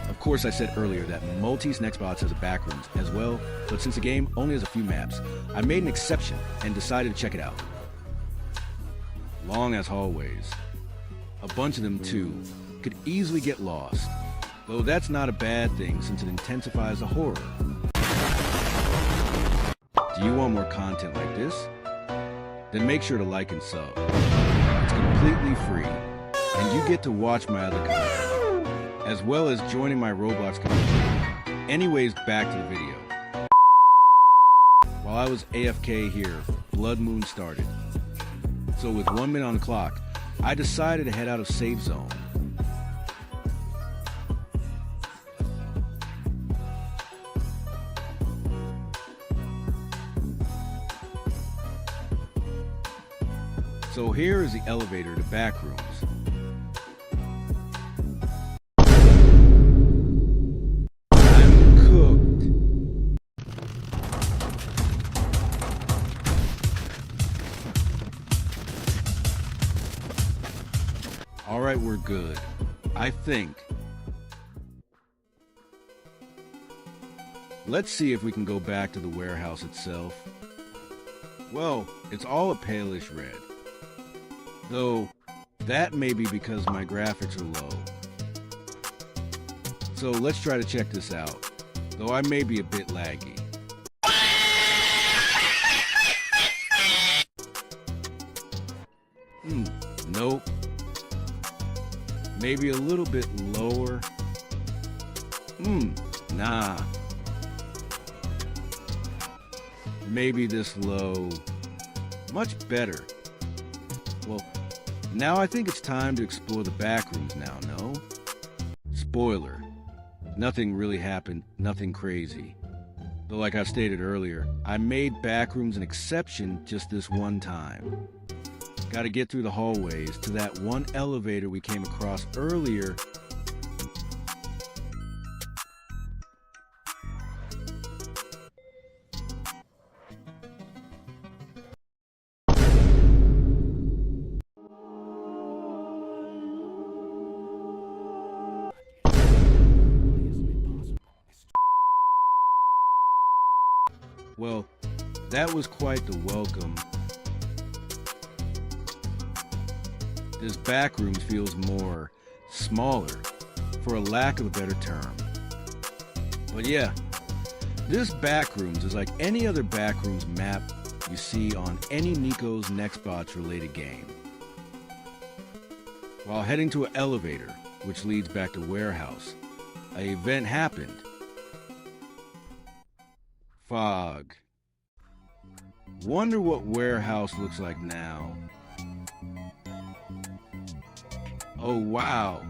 Of course, I said earlier that Maltese Nextbots has a Backrooms as well, but since the game only has a few maps, I made an exception and decided to check it out. Long as hallways. A bunch of them too, could easily get lost, though that's not a bad thing since it intensifies the horror. Do you want more content like this? Then make sure to like and sub. It's completely free, and you get to watch my other content, as well as joining my Roblox community. Anyways, back to the video. While I was AFK here, Blood Moon started. So with 1 minute on the clock, I decided to head out of safe zone. So here is the elevator to Backrooms. I'm cooked. All right, we're good. I think. Let's see if we can go back to the warehouse itself. Well, it's all a palish red. Though, that may be because my graphics are low. So let's try to check this out, though I may be a bit laggy. Nope. Maybe a little bit lower. Nah. Maybe this low. Much better. Well, now I think it's time to explore the backrooms now, no? Spoiler. Nothing really happened, nothing crazy. Though like I stated earlier, I made backrooms an exception just this one time. Gotta get through the hallways to that one elevator we came across earlier. That was quite the welcome. This backrooms feels more smaller, for a lack of a better term. But yeah, this backrooms is like any other backrooms map you see on any NIco's Nextbots related game. While heading to an elevator, which leads back to warehouse, an event happened. Fog. Wonder what warehouse looks like now. Oh wow,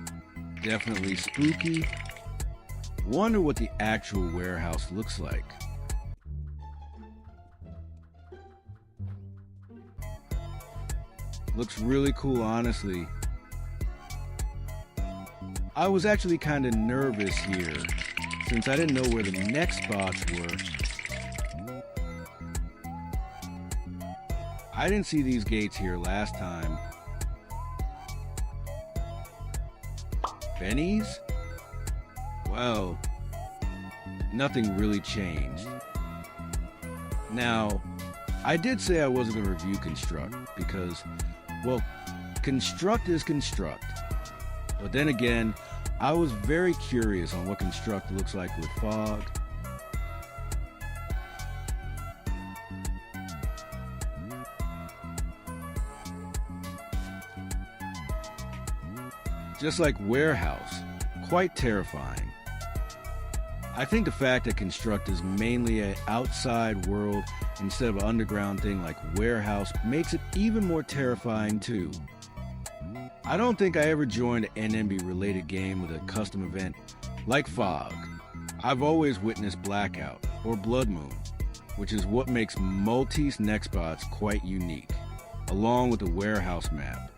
definitely spooky. Wonder what the actual warehouse looks like. Looks really cool, honestly. I was actually kind of nervous here, since I didn't know where the Nextbots were. I didn't see these gates here last time. Benny's? Well, nothing really changed. Now, I did say I wasn't going to review Construct because, well, Construct is Construct. But then again, I was very curious on what Construct looks like with fog. Just like Warehouse, quite terrifying. I think the fact that Construct is mainly an outside world instead of an underground thing like Warehouse makes it even more terrifying too. I don't think I ever joined an NMB related game with a custom event like Fog. I've always witnessed Blackout or Blood Moon, which is what makes Maltese Nextbots quite unique, along with the Warehouse map.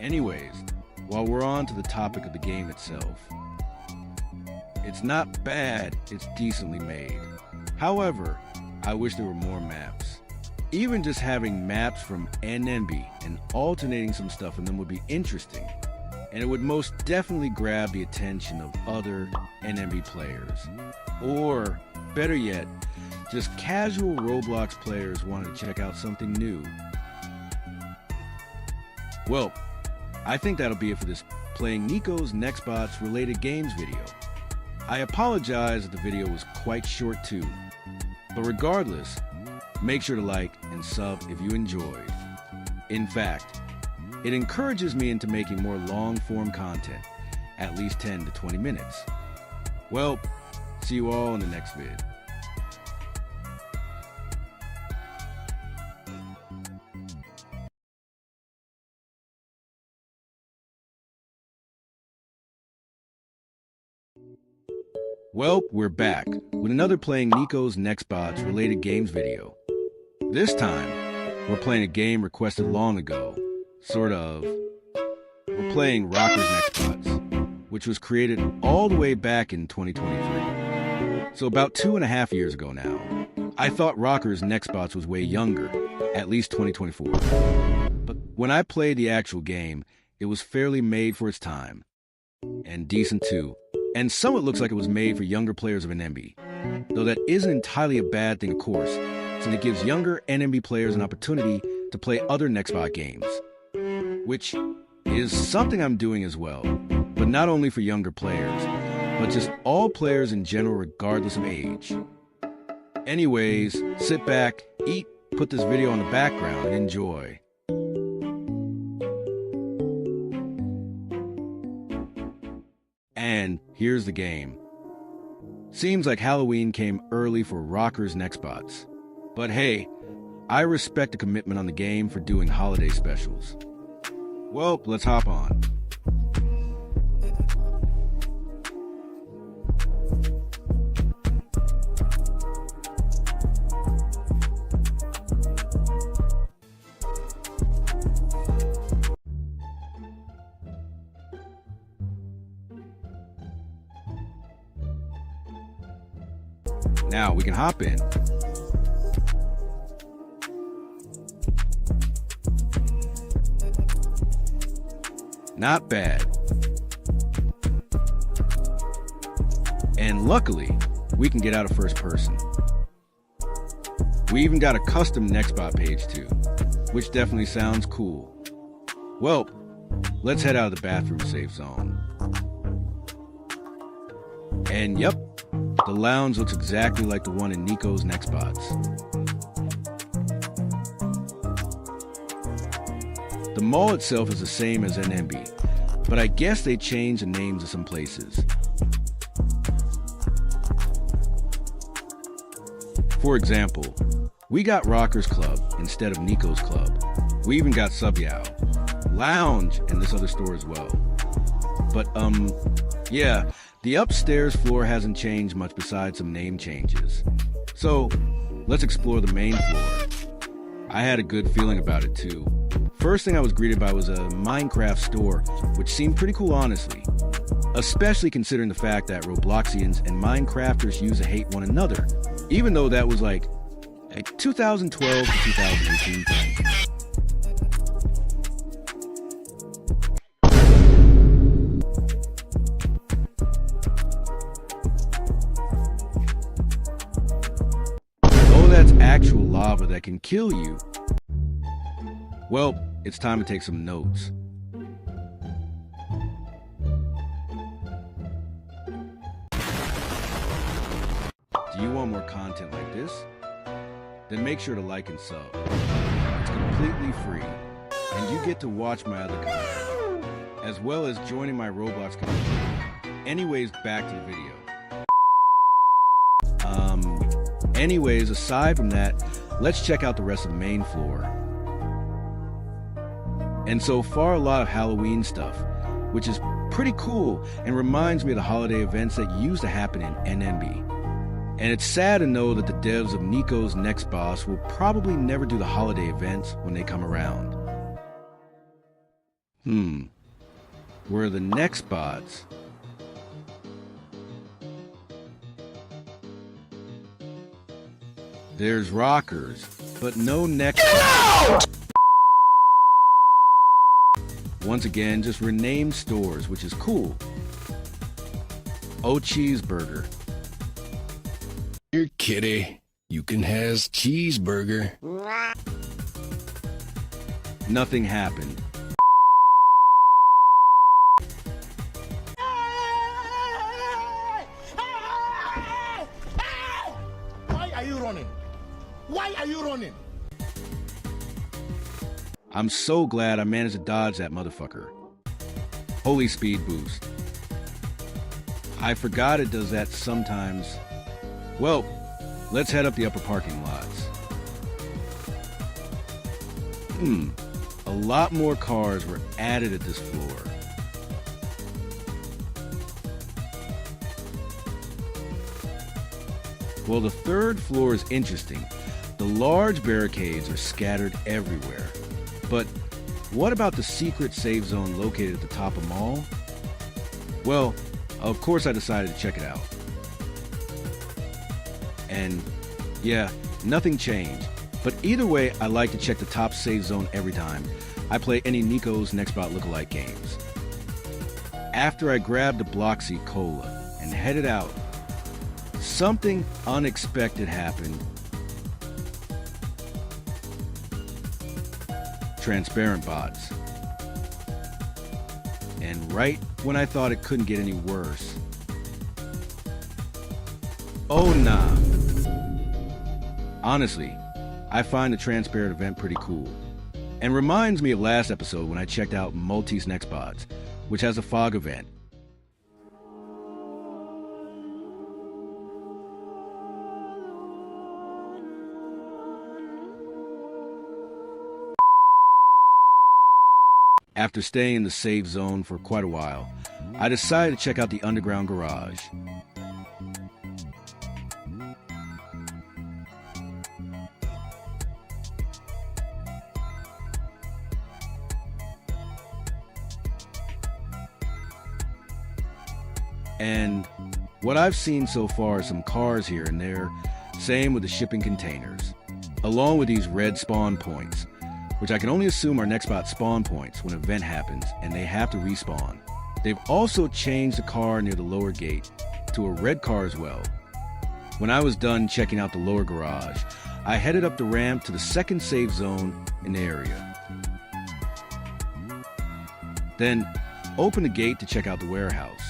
Anyways, while we're on to the topic of the game itself, it's not bad, it's decently made. However, I wish there were more maps. Even just having maps from NMB and alternating some stuff in them would be interesting, and it would most definitely grab the attention of other NMB players. Or, better yet, just casual Roblox players wanting to check out something new. Well, I think that'll be it for this playing NIco's Nextbots related games video. I apologize that the video was quite short too, but regardless, make sure to like and sub if you enjoyed. In fact, it encourages me into making more long-form content, at least 10 to 20 minutes. Well, see you all in the next vid. Well, we're back with another playing NIco's Nextbots related games video. This time, we're playing a game requested long ago. Sort of. We're playing Rocker's Nextbots, which was created all the way back in 2023. So about 2.5 years ago now. I thought Rocker's Nextbots was way younger, at least 2024. But when I played the actual game, it was fairly made for its time. And decent too. And somewhat looks like it was made for younger players of NMB. Though that isn't entirely a bad thing, of course, since it gives younger NMB players an opportunity to play other Nextbot games. Which is something I'm doing as well, but not only for younger players, but just all players in general regardless of age. Anyways, sit back, eat, put this video on the background, and enjoy. And here's the game. Seems like Halloween came early for Rocker's Nextbots. But hey, I respect the commitment on the game for doing holiday specials. Well, let's hop on. Now we can hop in. Not bad. And luckily, we can get out of first person. We even got a custom Nextbot page too, which definitely sounds cool. Well, let's head out of the bathroom safe zone. And yep, the lounge looks exactly like the one in NIco's Nextbots. The mall itself is the same as NNB, but I guess they changed the names of some places. For example, we got Rockers Club instead of NIco's Club. We even got Subyao, Lounge, and this other store as well. But yeah, the upstairs floor hasn't changed much besides some name changes. So, let's explore the main floor. I had a good feeling about it too. First thing I was greeted by was a Minecraft store, which seemed pretty cool honestly. Especially considering the fact that Robloxians and Minecrafters used to hate one another, even though that was like a 2012 to 2018 thing. Oh, that's actual lava that can kill you. Well, it's time to take some notes. Do you want more content like this? Then make sure to like and sub. It's completely free, and you get to watch my other content, as well as joining my Roblox community. Anyways, back to the video. Anyways, aside from that, let's check out the rest of the main floor. And so far, a lot of Halloween stuff, which is pretty cool and reminds me of the holiday events that used to happen in NNB. And it's sad to know that the devs of NIco's Nextbots will probably never do the holiday events when they come around. Where are the Nextbots? There's Rockers, but no Nextbots. Once again, just renamed stores, which is cool. Oh, cheeseburger. Here, kitty. You can has cheeseburger. Nothing happened. Why are you running? Why are you running? I'm so glad I managed to dodge that motherfucker. Holy speed boost. I forgot it does that sometimes. Well, let's head up the upper parking lots. A lot more cars were added at this floor. Well, the third floor is interesting. The large barricades are scattered everywhere. But what about the secret save zone located at the top of Mall? Well, of course I decided to check it out. And yeah, nothing changed. But either way, I like to check the top save zone every time I play any NIco's Nextbot lookalike games. After I grabbed a Bloxy Cola and headed out, something unexpected happened. Transparent bots. And right when I thought it couldn't get any worse. Oh nah. Honestly, I find the transparent event pretty cool. And reminds me of last episode when I checked out Multi's Nextbots, which has a fog event. After staying in the safe zone for quite a while, I decided to check out the underground garage. And what I've seen so far is some cars here and there, same with the shipping containers, along with these red spawn points, which I can only assume are Nextbot spawn points when an event happens and they have to respawn. They've also changed the car near the lower gate to a red car as well. When I was done checking out the lower garage, I headed up the ramp to the second safe zone in the area. Then, opened the gate to check out the warehouse.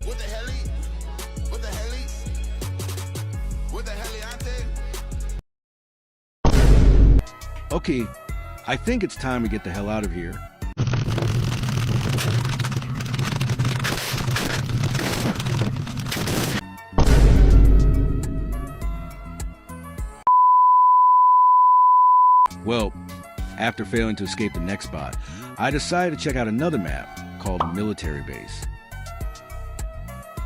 What the hell? What the hell? What the hell, Ante? Okay, I think it's time to get the hell out of here. Well, after failing to escape the Nextbot, I decided to check out another map called Military Base.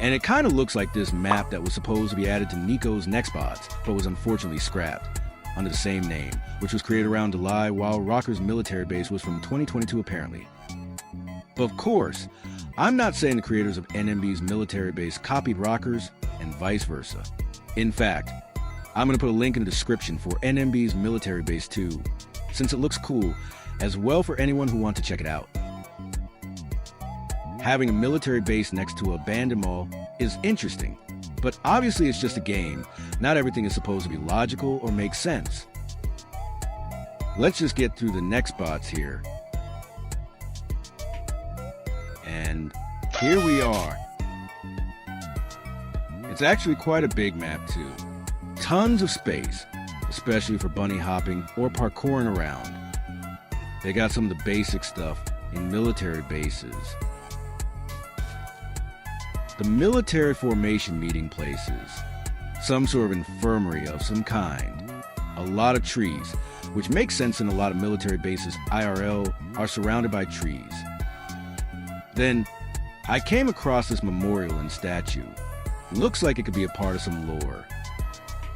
And it kind of looks like this map that was supposed to be added to NIco's Nextbots, but was unfortunately scrapped under the same name, which was created around July, while Rocker's Military Base was from 2022 apparently. But of course, I'm not saying the creators of NMB's Military Base copied Rocker's and vice versa. In fact, I'm going to put a link in the description for NMB's Military Base too, since it looks cool, as well for anyone who wants to check it out. Having a military base next to an abandoned mall is interesting, but obviously it's just a game. Not everything is supposed to be logical or make sense. Let's just get through the Nextbots here. And here we are. It's actually quite a big map too. Tons of space, especially for bunny hopping or parkouring around. They got some of the basic stuff in military bases. The military formation meeting places, some sort of infirmary of some kind, a lot of trees, which makes sense in a lot of military bases IRL are surrounded by trees. Then, I came across this memorial and statue. Looks like it could be a part of some lore.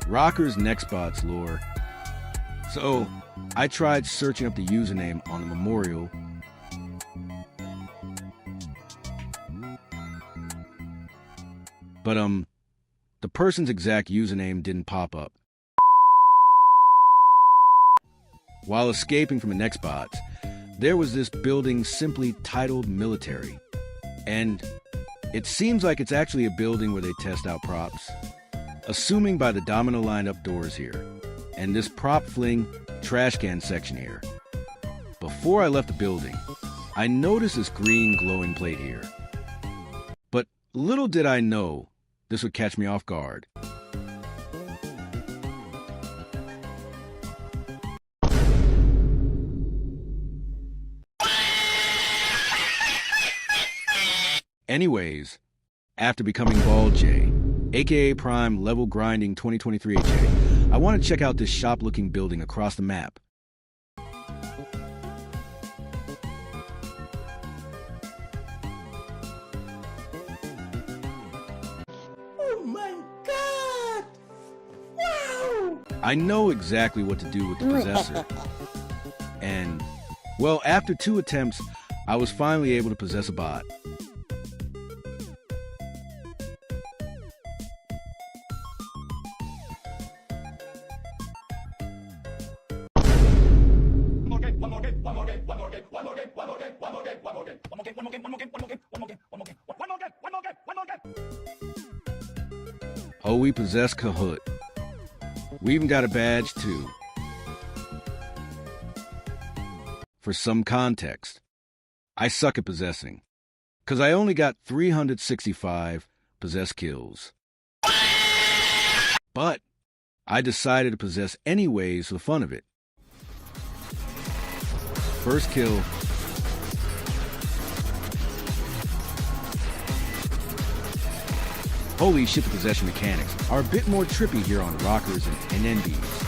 Rocker's Nextbots lore. So, I tried searching up the username on the memorial. But, the person's exact username didn't pop up. While escaping from the Nextbots, there was this building simply titled Military. And it seems like it's actually a building where they test out props. Assuming by the domino lined up doors here, and this prop fling trash can section here. Before I left the building, I noticed this green glowing plate here. But little did I know this would catch me off guard. Anyways, after becoming Bald J, aka Prime Level Grinding 2023 AJ, I want to check out this shop-looking building across the map. Oh my god! Wow! I know exactly what to do with the possessor. And, well, after 2 attempts, I was finally able to possess a bot. Oh, we possess Kahoot. We even got a badge too. For some context, I suck at possessing, cause I only got 365 possess kills. But I decided to possess anyways for the fun of it. First kill. Holy shit, the possession mechanics are a bit more trippy here on Rockers and NBs.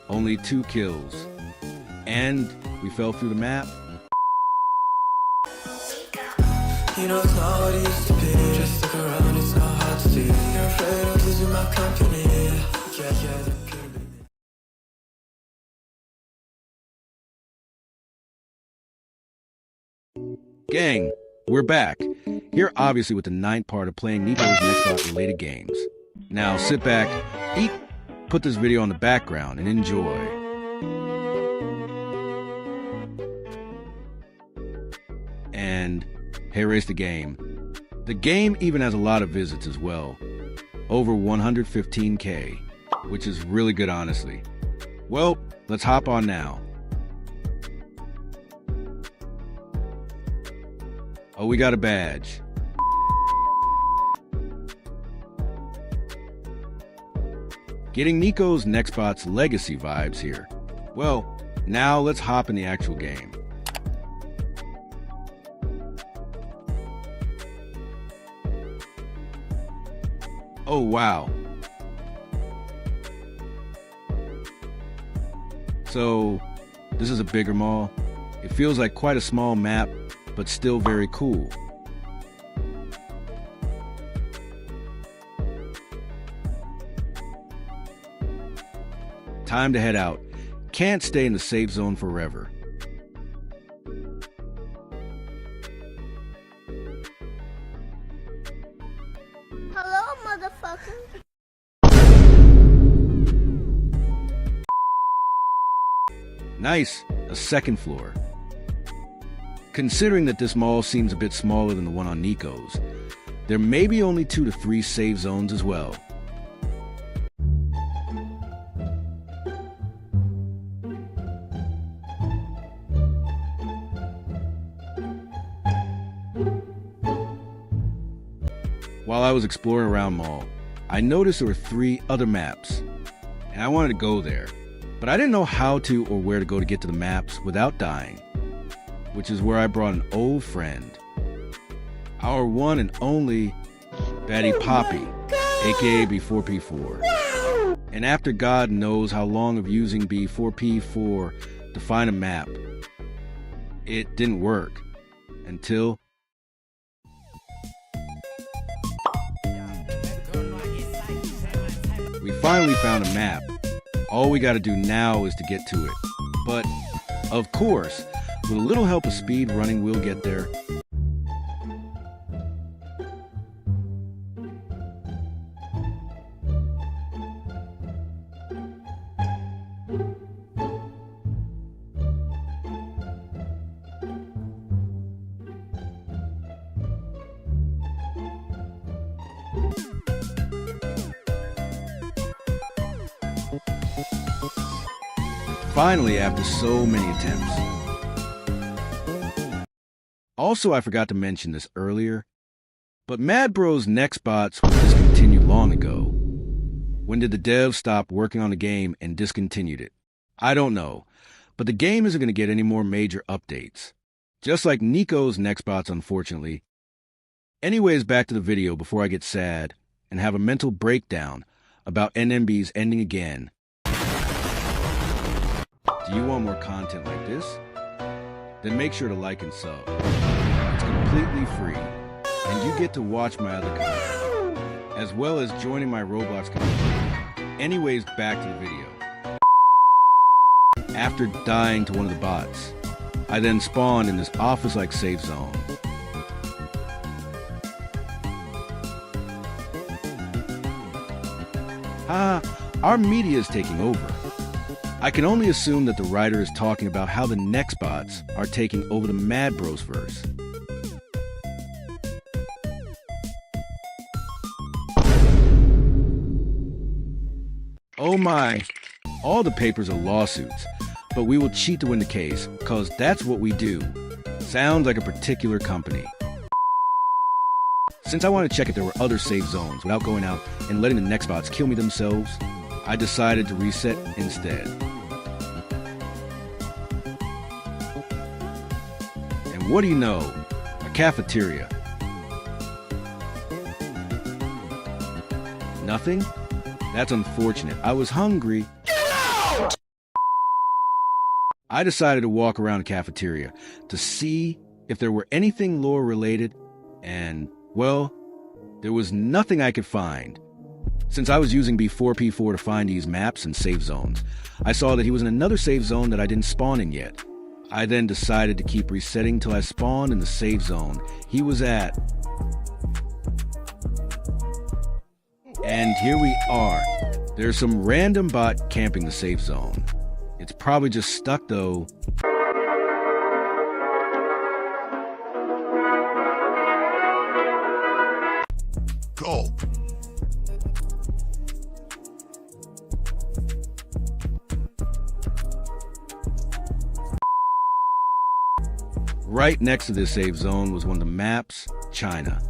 Only 2 kills. And we fell through the map. You know it's not what it used to be. Just look around, it's not hard honesty. You're afraid of losing my company. Yeah, that could have been it. Gang, we're back. Here obviously with the 9th part of playing NIco's Nextbot related games. Now sit back, eat, put this video on the background, and enjoy. And here is the game. The game even has a lot of visits as well. Over 115K, which is really good honestly. Well, let's hop on now. Oh, we got a badge. Getting NIco's Nextbots legacy vibes here. Well, now let's hop in the actual game. Oh, wow. So, this is a bigger mall. It feels like quite a small map, but still very cool. Time to head out. Can't stay in the safe zone forever. Hello, motherfucker. Nice, a second floor. Considering that this mall seems a bit smaller than the one on NIco's, there may be only 2 to 3 save zones as well. While I was exploring around mall, I noticed there were 3 other maps, and I wanted to go there, but I didn't know how to or where to go to get to the maps without dying, which is where I brought an old friend, our one and only Batty Poppy, aka B4P4. And after God knows how long of using B4P4 to find a map, it didn't work until we finally found a map. All we gotta do now is to get to it. But, of course, with a little help of speed running, we'll get there. Finally, after so many attempts. Also, I forgot to mention this earlier, but Madbro's Nextbots was discontinued long ago. When did the devs stop working on the game and discontinued it? I don't know, but the game isn't going to get any more major updates. Just like NIco's Nextbots, unfortunately. Anyways, back to the video before I get sad and have a mental breakdown about NMB's ending again. Do you want more content like this? Then make sure to like and sub. It's completely free, and you get to watch my other content, as well as joining my Roblox community. Anyways, back to the video. After dying to one of the bots, I then spawned in this office-like safe zone. Our media is taking over. I can only assume that the writer is talking about how the Nextbots are taking over the Madbro's verse. Oh my, all the papers are lawsuits, but we will cheat to win the case, cause that's what we do. Sounds like a particular company. Since I want to check if there were other safe zones without going out and letting the Nextbots kill me themselves, I decided to reset instead. And what do you know? A cafeteria. Nothing? That's unfortunate. I was hungry. I decided to walk around the cafeteria to see if there were anything lore related, and, well, There was nothing I could find. Since I was using B4P4 to find these maps and save zones, I saw that he was in another save zone that I didn't spawn in yet. I then decided to keep resetting till I spawned in the save zone he was at. And here we are. There's some random bot camping the safe zone. It's probably just stuck though. Go. Right next to this save zone was one of the maps, China.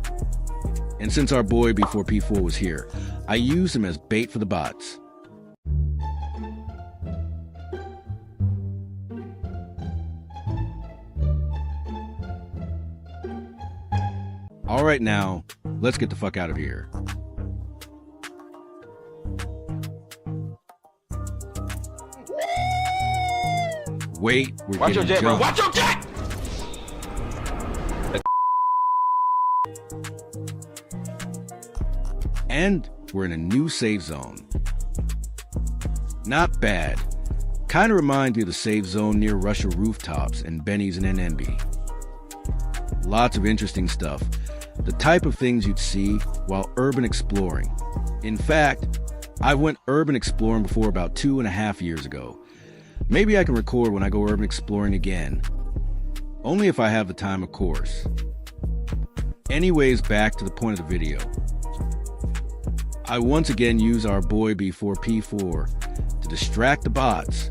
And since our boy B4P4 was here, I used him as bait for the bots. Alright now, let's get the fuck out of here. Wait, we're Watch your getting jet, bro. jumped. Watch your jet! And we're in a new save zone. Not bad. Kinda reminds me of the save zone near Russia rooftops and Benny's and NNB. Lots of interesting stuff. The type of things you'd see while urban exploring. In fact, I went urban exploring before about 2.5 years ago. Maybe I can record when I go urban exploring again. Only if I have the time, of course. Anyways, back to the point of the video. I once again use our boy B4P4 to distract the bots.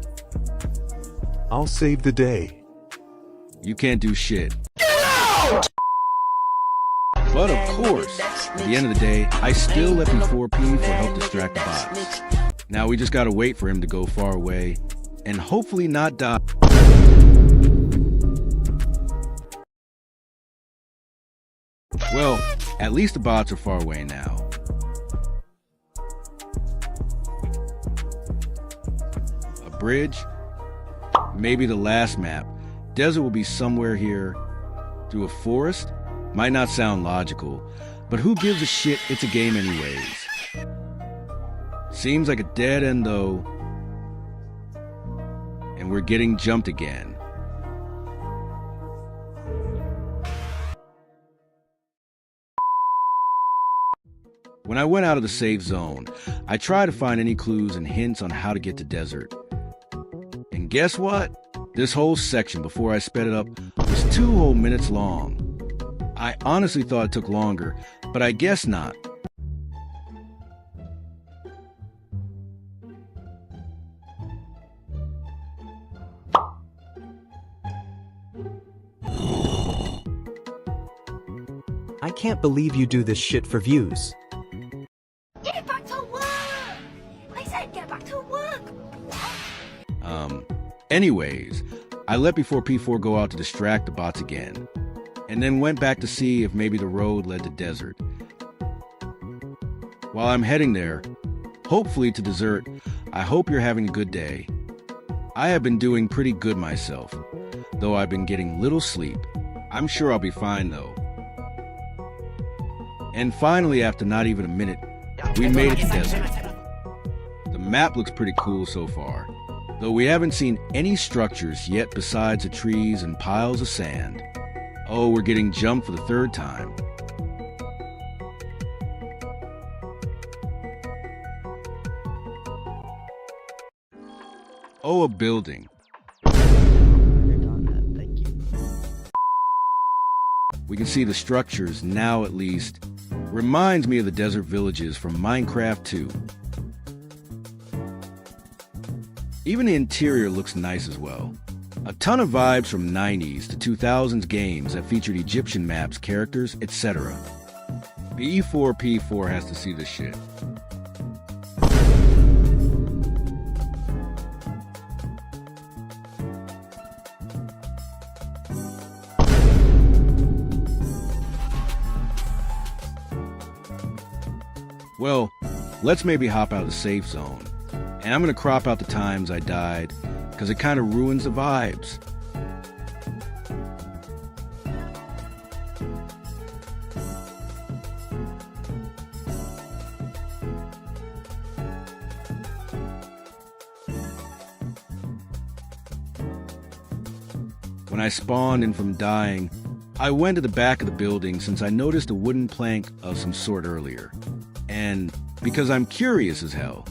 I'll save the day. You can't do shit. But of course, at the end of the day, I still let B4P for help distract the bots. Now we just gotta wait for him to go far away and hopefully not die. Well, at least the bots are far away now. A bridge? Maybe the last map. Desert will be somewhere here. Through a forest? Might not sound logical, but who gives a shit? It's a game anyways. Seems like a dead end though. And we're getting jumped again. When I went out of the safe zone, I tried to find any clues and hints on how to get to desert. And guess what? This whole section before I sped it up was 2 whole minutes long. I honestly thought it took longer, but I guess not. I can't believe you do this shit for views. Get back to work! I said get back to work! Anyways, I let B4P4 go out to distract the bots again, and then went back to see if maybe the road led to desert. While I'm heading there, hopefully to desert, I hope you're having a good day. I have been doing pretty good myself, though I've been getting little sleep. I'm sure I'll be fine though. And finally, after not even a minute, we made it to desert. The map looks pretty cool so far, though we haven't seen any structures yet besides the trees and piles of sand. Oh, we're getting jumped for the 3rd time. Oh, a building. We can see the structures now at least. Reminds me of the desert villages from Minecraft 2. Even the interior looks nice as well. A ton of vibes from 90s to 2000s games that featured Egyptian maps, characters, etc. B4P4 has to see this shit. Well, let's maybe hop out of the safe zone. And I'm gonna crop out the times I died, because it kind of ruins the vibes. When I spawned and from dying, I went to the back of the building since I noticed a wooden plank of some sort earlier. And because I'm curious as hell.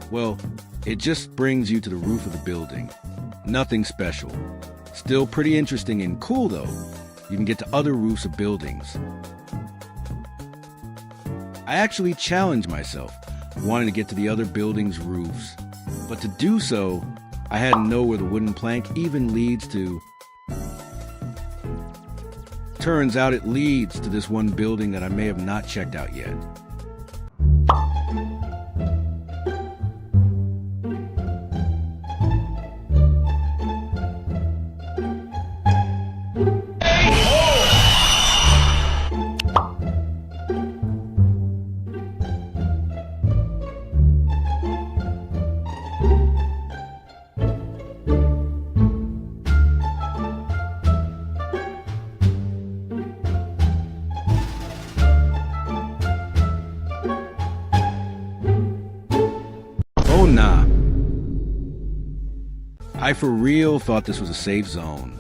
Well, it just brings you to the roof of the building. Nothing special. Still pretty interesting and cool though. You can get to other roofs of buildings. I actually challenged myself, wanting to get to the other buildings' roofs. But to do so, I had to know where the wooden plank even leads to. Turns out it leads to this one building that I may have not checked out yet. Oh nah. I for real thought this was a safe zone.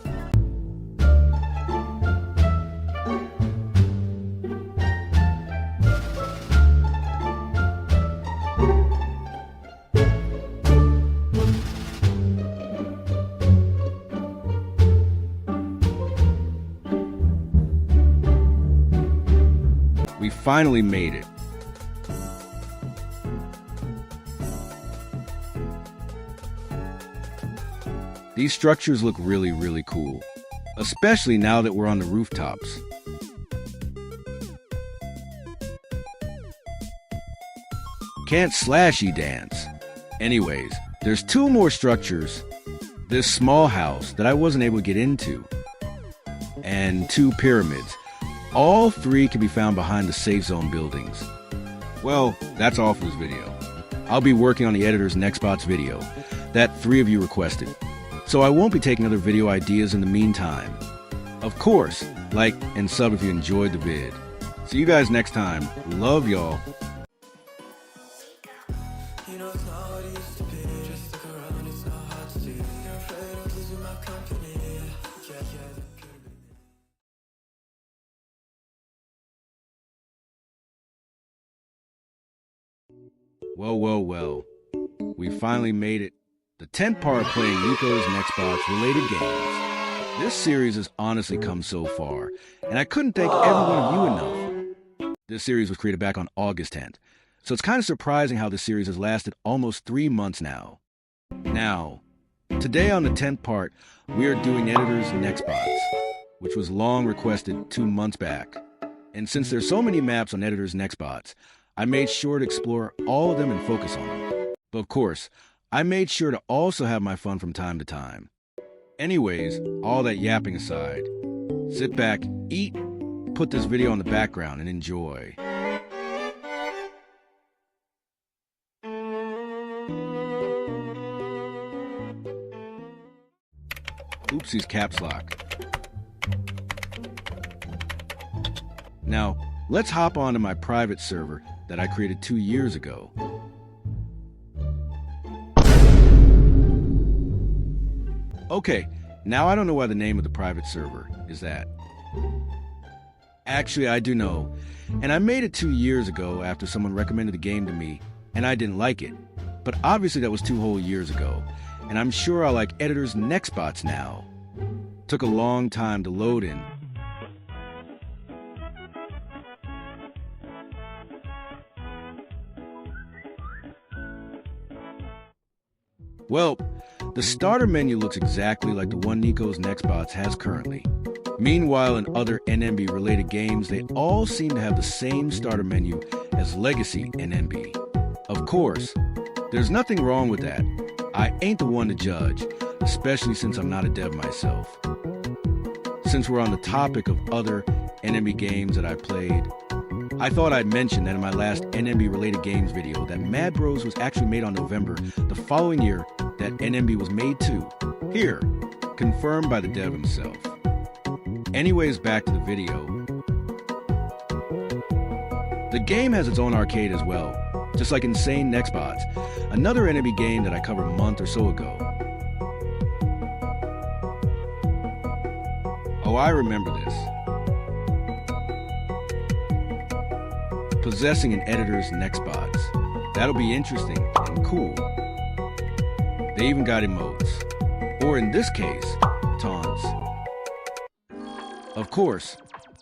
We finally made it. These structures look really, really cool, especially now that we're on the rooftops. Can't slashy dance. Anyways, there's two more structures. This small house that I wasn't able to get into, and two pyramids. All three can be found behind the safe zone buildings. Well, that's all for this video. I'll be working on the editor's Nextbots video that 3 of you requested. So I won't be taking other video ideas in the meantime. Of course, like and sub if you enjoyed the vid. See you guys next time. Love y'all. You know it's not what it used to be. Just look around, it's not hard to see. You're afraid of losing my company. Yeah, that could've been. Well. We finally made it. The 10th part of playing NIco's Nextbots related games. This series has honestly come so far, and I couldn't thank every one of you enough. This series was created back on August 10th, so it's kind of surprising how this series has lasted almost 3 months now. Now, today on the 10th part, we are doing Editor's Nextbots, which was long requested 2 months back. And since there's so many maps on Editor's Nextbots, I made sure to explore all of them and focus on them. But of course, I made sure to also have my fun from time to time. Anyways, all that yapping aside, sit back, eat, put this video on the background, and enjoy. Oopsies caps lock. Now, let's hop onto my private server that I created 2 years ago. Okay, now I don't know why the name of the private server is that. Actually, I do know, and I made it 2 years ago after someone recommended the game to me, and I didn't like it. But obviously that was 2 whole years ago, and I'm sure I like Editor's Nextbots now. Took a long time to load in. Well, the starter menu looks exactly like the one NIco's Nextbots has currently. Meanwhile, in other NMB-related games, they all seem to have the same starter menu as Legacy NMB. Of course, there's nothing wrong with that. I ain't the one to judge, especially since I'm not a dev myself. Since we're on the topic of other NMB games that I played, I thought I'd mention that in my last NMB-related games video that Madbro was actually made on November the following year that NMB was made too. Here, confirmed by the dev himself. Anyways, back to the video. The game has its own arcade as well, just like Insane Nextbots, another NMB game that I covered a month or so ago. Oh, I remember this. Possessing an editor's Nextbots. That'll be interesting and cool. They even got emotes. Or in this case, taunts. Of course,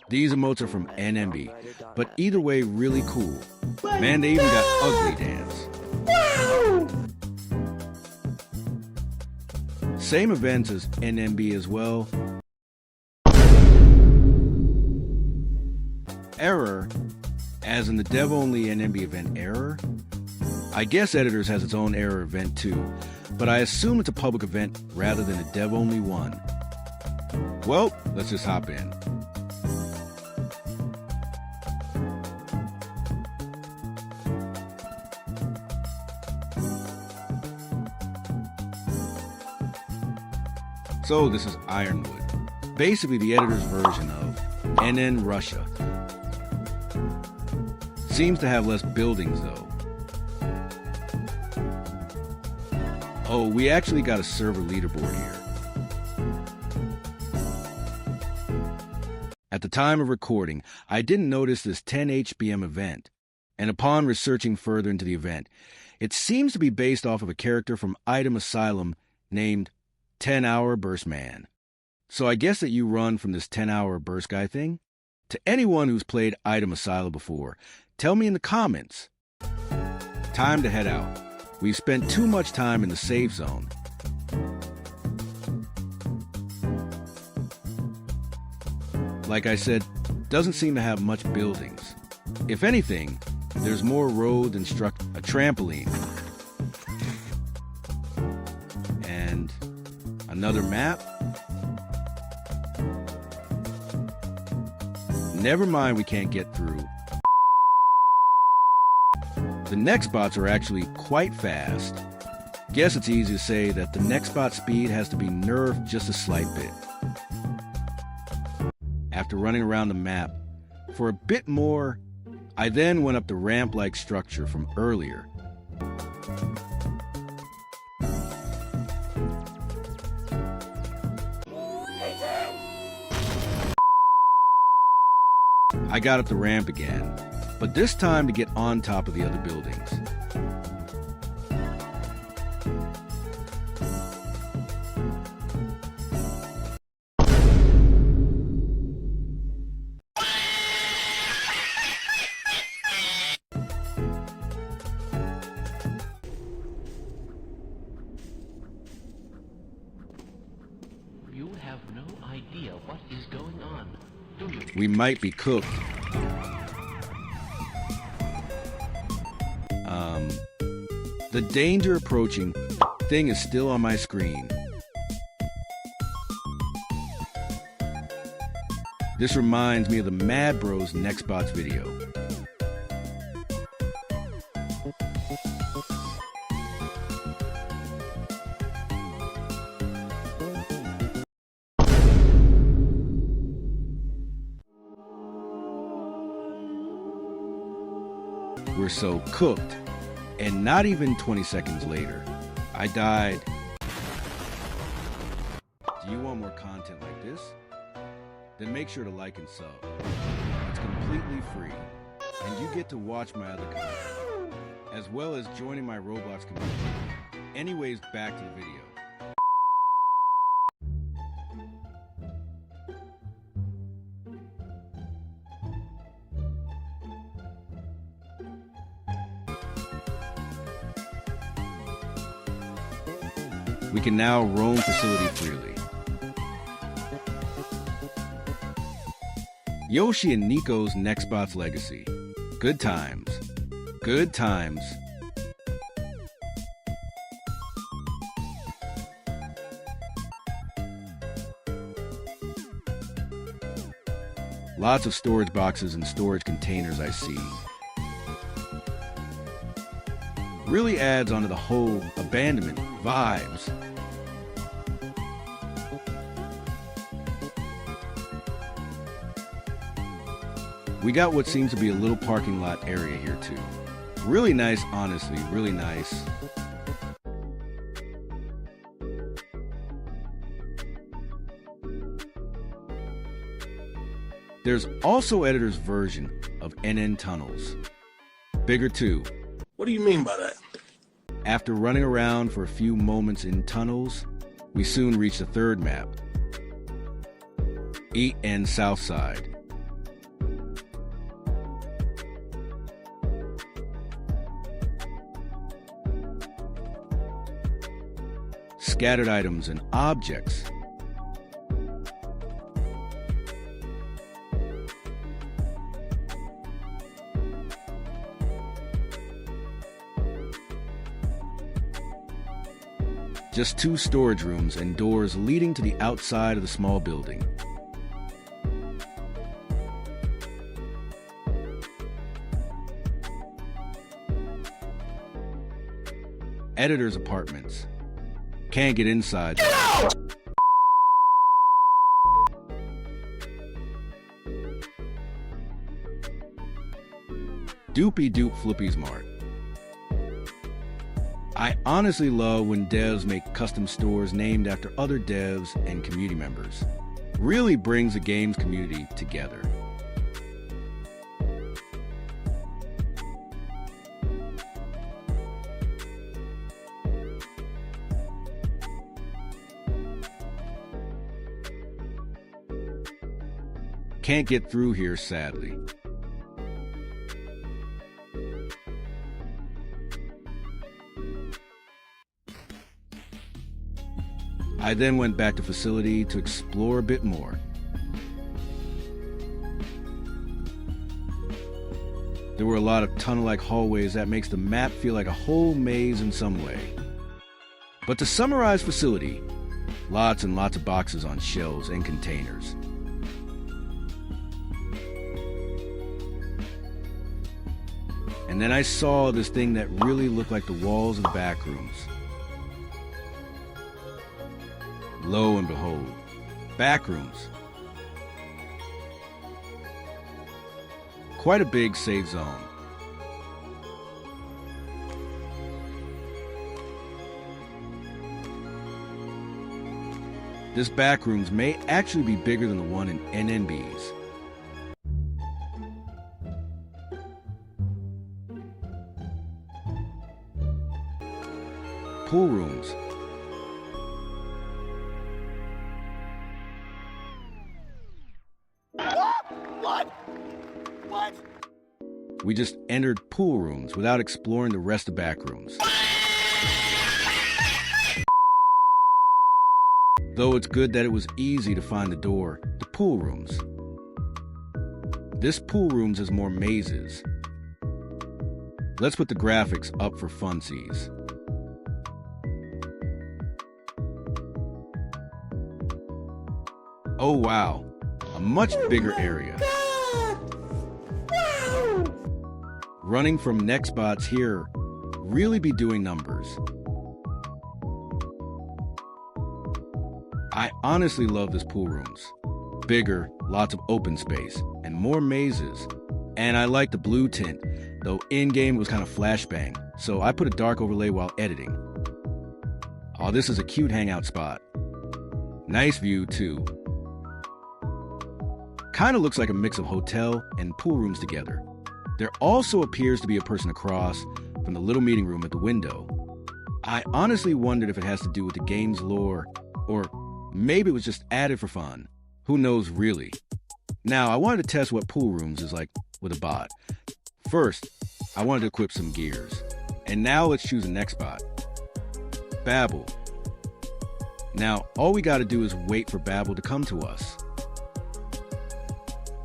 these emotes are from NMB, but either way, really cool. Man, they even got Ugly Dance. Same events as NMB as well. Error, as in the dev-only NMB event Error. I guess Editors has its own Error event too, but I assume it's a public event rather than a dev-only one. Well, let's just hop in. So this is Ironwood, basically the editor's version of NN Russia. Seems to have less buildings though. Oh, we actually got a server leaderboard here. At the time of recording, I didn't notice this 10 HBM event, and upon researching further into the event, it seems to be based off of a character from Item Asylum named 10-Hour Burst Man. So I guess that you run from this 10-hour burst guy thing? To anyone who's played Item Asylum before, tell me in the comments. Time to head out. We've spent too much time in the save zone. Like I said, doesn't seem to have much buildings. If anything, there's more road than a trampoline. And another map? Never mind, we can't get through. The Nextbots are actually quite fast. Guess it's easy to say that the Nextbot speed has to be nerfed just a slight bit. After running around the map for a bit more, I then went up the ramp-like structure from earlier. I got up the ramp again, but this time to get on top of the other buildings. You have no idea what is going on, do you? We might be cooked. The danger approaching thing is still on my screen. This reminds me of the Madbro's Nextbots video. We're so cooked, and not even 20 seconds later, I died. Do you want more content like this? Then make sure to like and sub. It's completely free, and you get to watch my other content, as well as joining my Roblox community. Anyways, back to the video. We can now roam facility freely. Yoshi and NIco's Nextbots legacy. Good times. Good times. Lots of storage boxes and storage containers I see. Really adds onto the whole abandonment vibes. We got what seems to be a little parking lot area here too. Really nice, honestly, really nice. There's also Editor's version of NN Tunnels. Bigger too. What do you mean by that? After running around for a few moments in tunnels, we soon reached the third map. EN Southside. Scattered items and objects. Just 2 storage rooms and doors leading to the outside of the small building. Editor's apartments. Can't get inside. Get out! Doopy Doop Flippy's Mart. I honestly love when devs make custom stores named after other devs and community members. Really brings the games community together. Can't get through here, sadly. I then went back to facility to explore a bit more. There were a lot of tunnel-like hallways that makes the map feel like a whole maze in some way. But to summarize facility, lots and lots of boxes on shelves and containers. And then I saw this thing that really looked like the walls of the back rooms. Lo and behold, back rooms. Quite a big safe zone. This back rooms may actually be bigger than the one in NNB's. Pool rooms. What? We just entered pool rooms without exploring the rest of back rooms. Though it's good that it was easy to find the door to pool rooms. This pool rooms has more mazes. Let's put the graphics up for funsies. Oh wow, a much bigger area. Running from Nextbots here really be doing numbers. I honestly love this pool rooms. Bigger, lots of open space, and more mazes. And I like the blue tint, though in-game was kind of flashbang, so I put a dark overlay while editing. Oh, this is a cute hangout spot. Nice view too. Kind of looks like a mix of hotel and pool rooms together. There also appears to be a person across from the little meeting room at the window. I honestly wondered if it has to do with the game's lore, or maybe it was just added for fun. Who knows really? Now, I wanted to test what pool rooms is like with a bot. First, I wanted to equip some gears. And now let's choose a Nextbot. Babel. Now, all we gotta do is wait for Babel to come to us.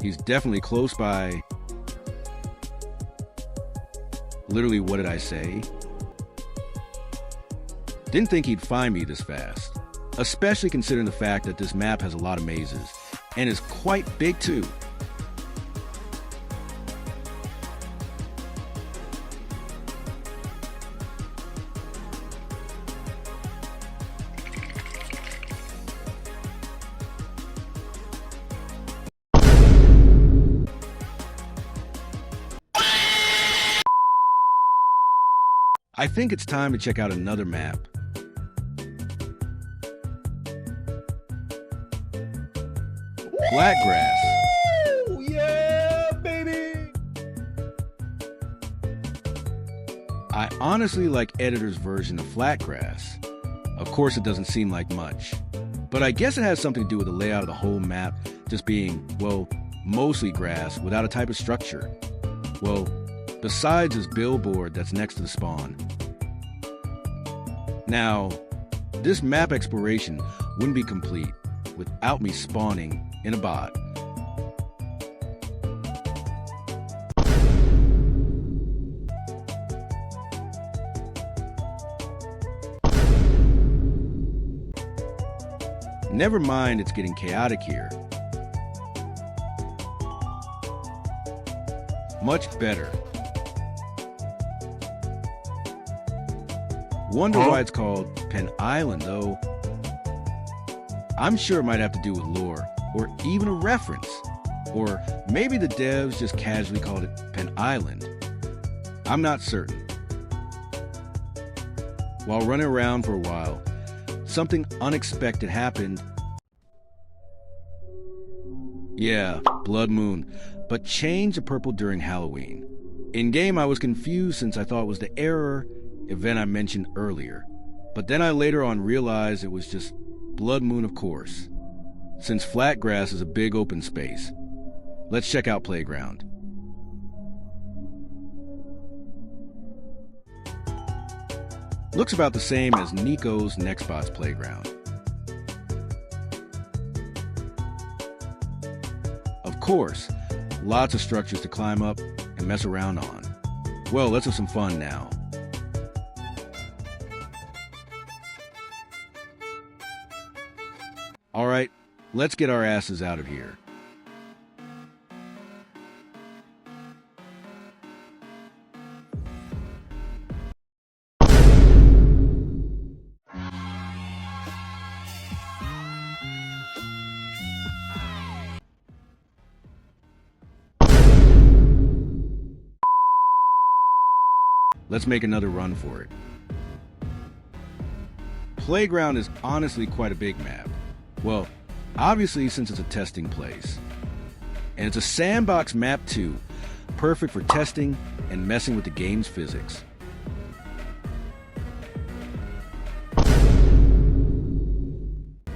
He's definitely close by. Literally, what did I say? Didn't think he'd find me this fast. Especially considering the fact that this map has a lot of mazes. And is quite big too. I think it's time to check out another map. Flat grass. I honestly like Editor's version of flat grass. Of course, it doesn't seem like much, but I guess it has something to do with the layout of the whole map just being, well, mostly grass without a type of structure. Well, besides this billboard that's next to the spawn. Now, this map exploration wouldn't be complete without me spawning in a bot. Never mind it's getting chaotic here. Much better. Wonder why it's called Pen Island, though. I'm sure it might have to do with lore, or even a reference. Or maybe the devs just casually called it Pen Island. I'm not certain. While running around for a while, something unexpected happened. Yeah, Blood Moon, but changed to purple during Halloween. In-game, I was confused since I thought it was the error event I mentioned earlier. But then I later on realized it was just Blood Moon, of course. Since flat grass is a big open space. Let's check out Playground. Looks about the same as NIco's Nextbots playground. Of course, lots of structures to climb up and mess around on. Well, let's have some fun now. Alright, let's get our asses out of here. Let's make another run for it. Playground is honestly quite a big map. Well, obviously since it's a testing place. And it's a sandbox map too, perfect for testing and messing with the game's physics.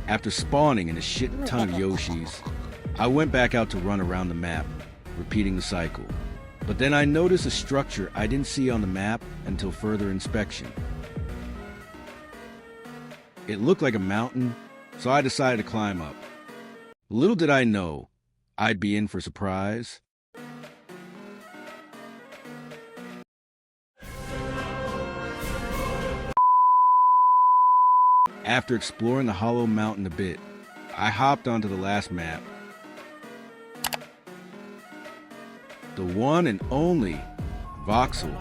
After spawning in a shit ton of Yoshis, I went back out to run around the map, repeating the cycle. But then I noticed a structure I didn't see on the map until further inspection. It looked like a mountain, so I decided to climb up. Little did I know, I'd be in for a surprise. After exploring the hollow mountain a bit, I hopped onto the last map. The one and only Voxel.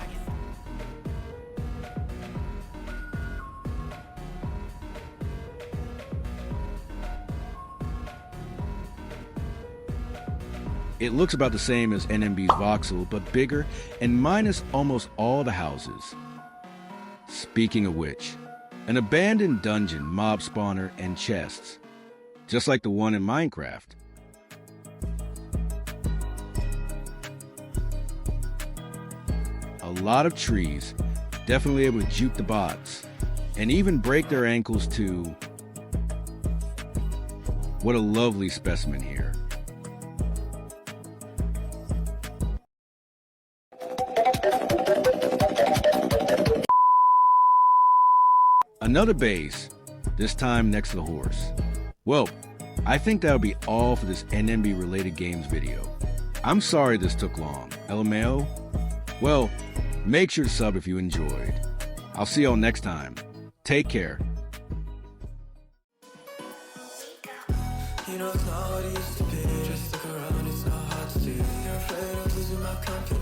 It looks about the same as NMB's Voxel, but bigger and minus almost all the houses. Speaking of which, an abandoned dungeon, mob spawner, and chests, just like the one in Minecraft. A lot of trees, definitely able to juke the bots, and even break their ankles too. What a lovely specimen here. Another base, this time next to the horse. Well, I think that'll be all for this NMB related games video. I'm sorry this took long. LMAO? Well, make sure to sub if you enjoyed. I'll see y'all next time. Take care. You know it's not what it used to be. Just look around, it's not hard to see. You're afraid of losing my company.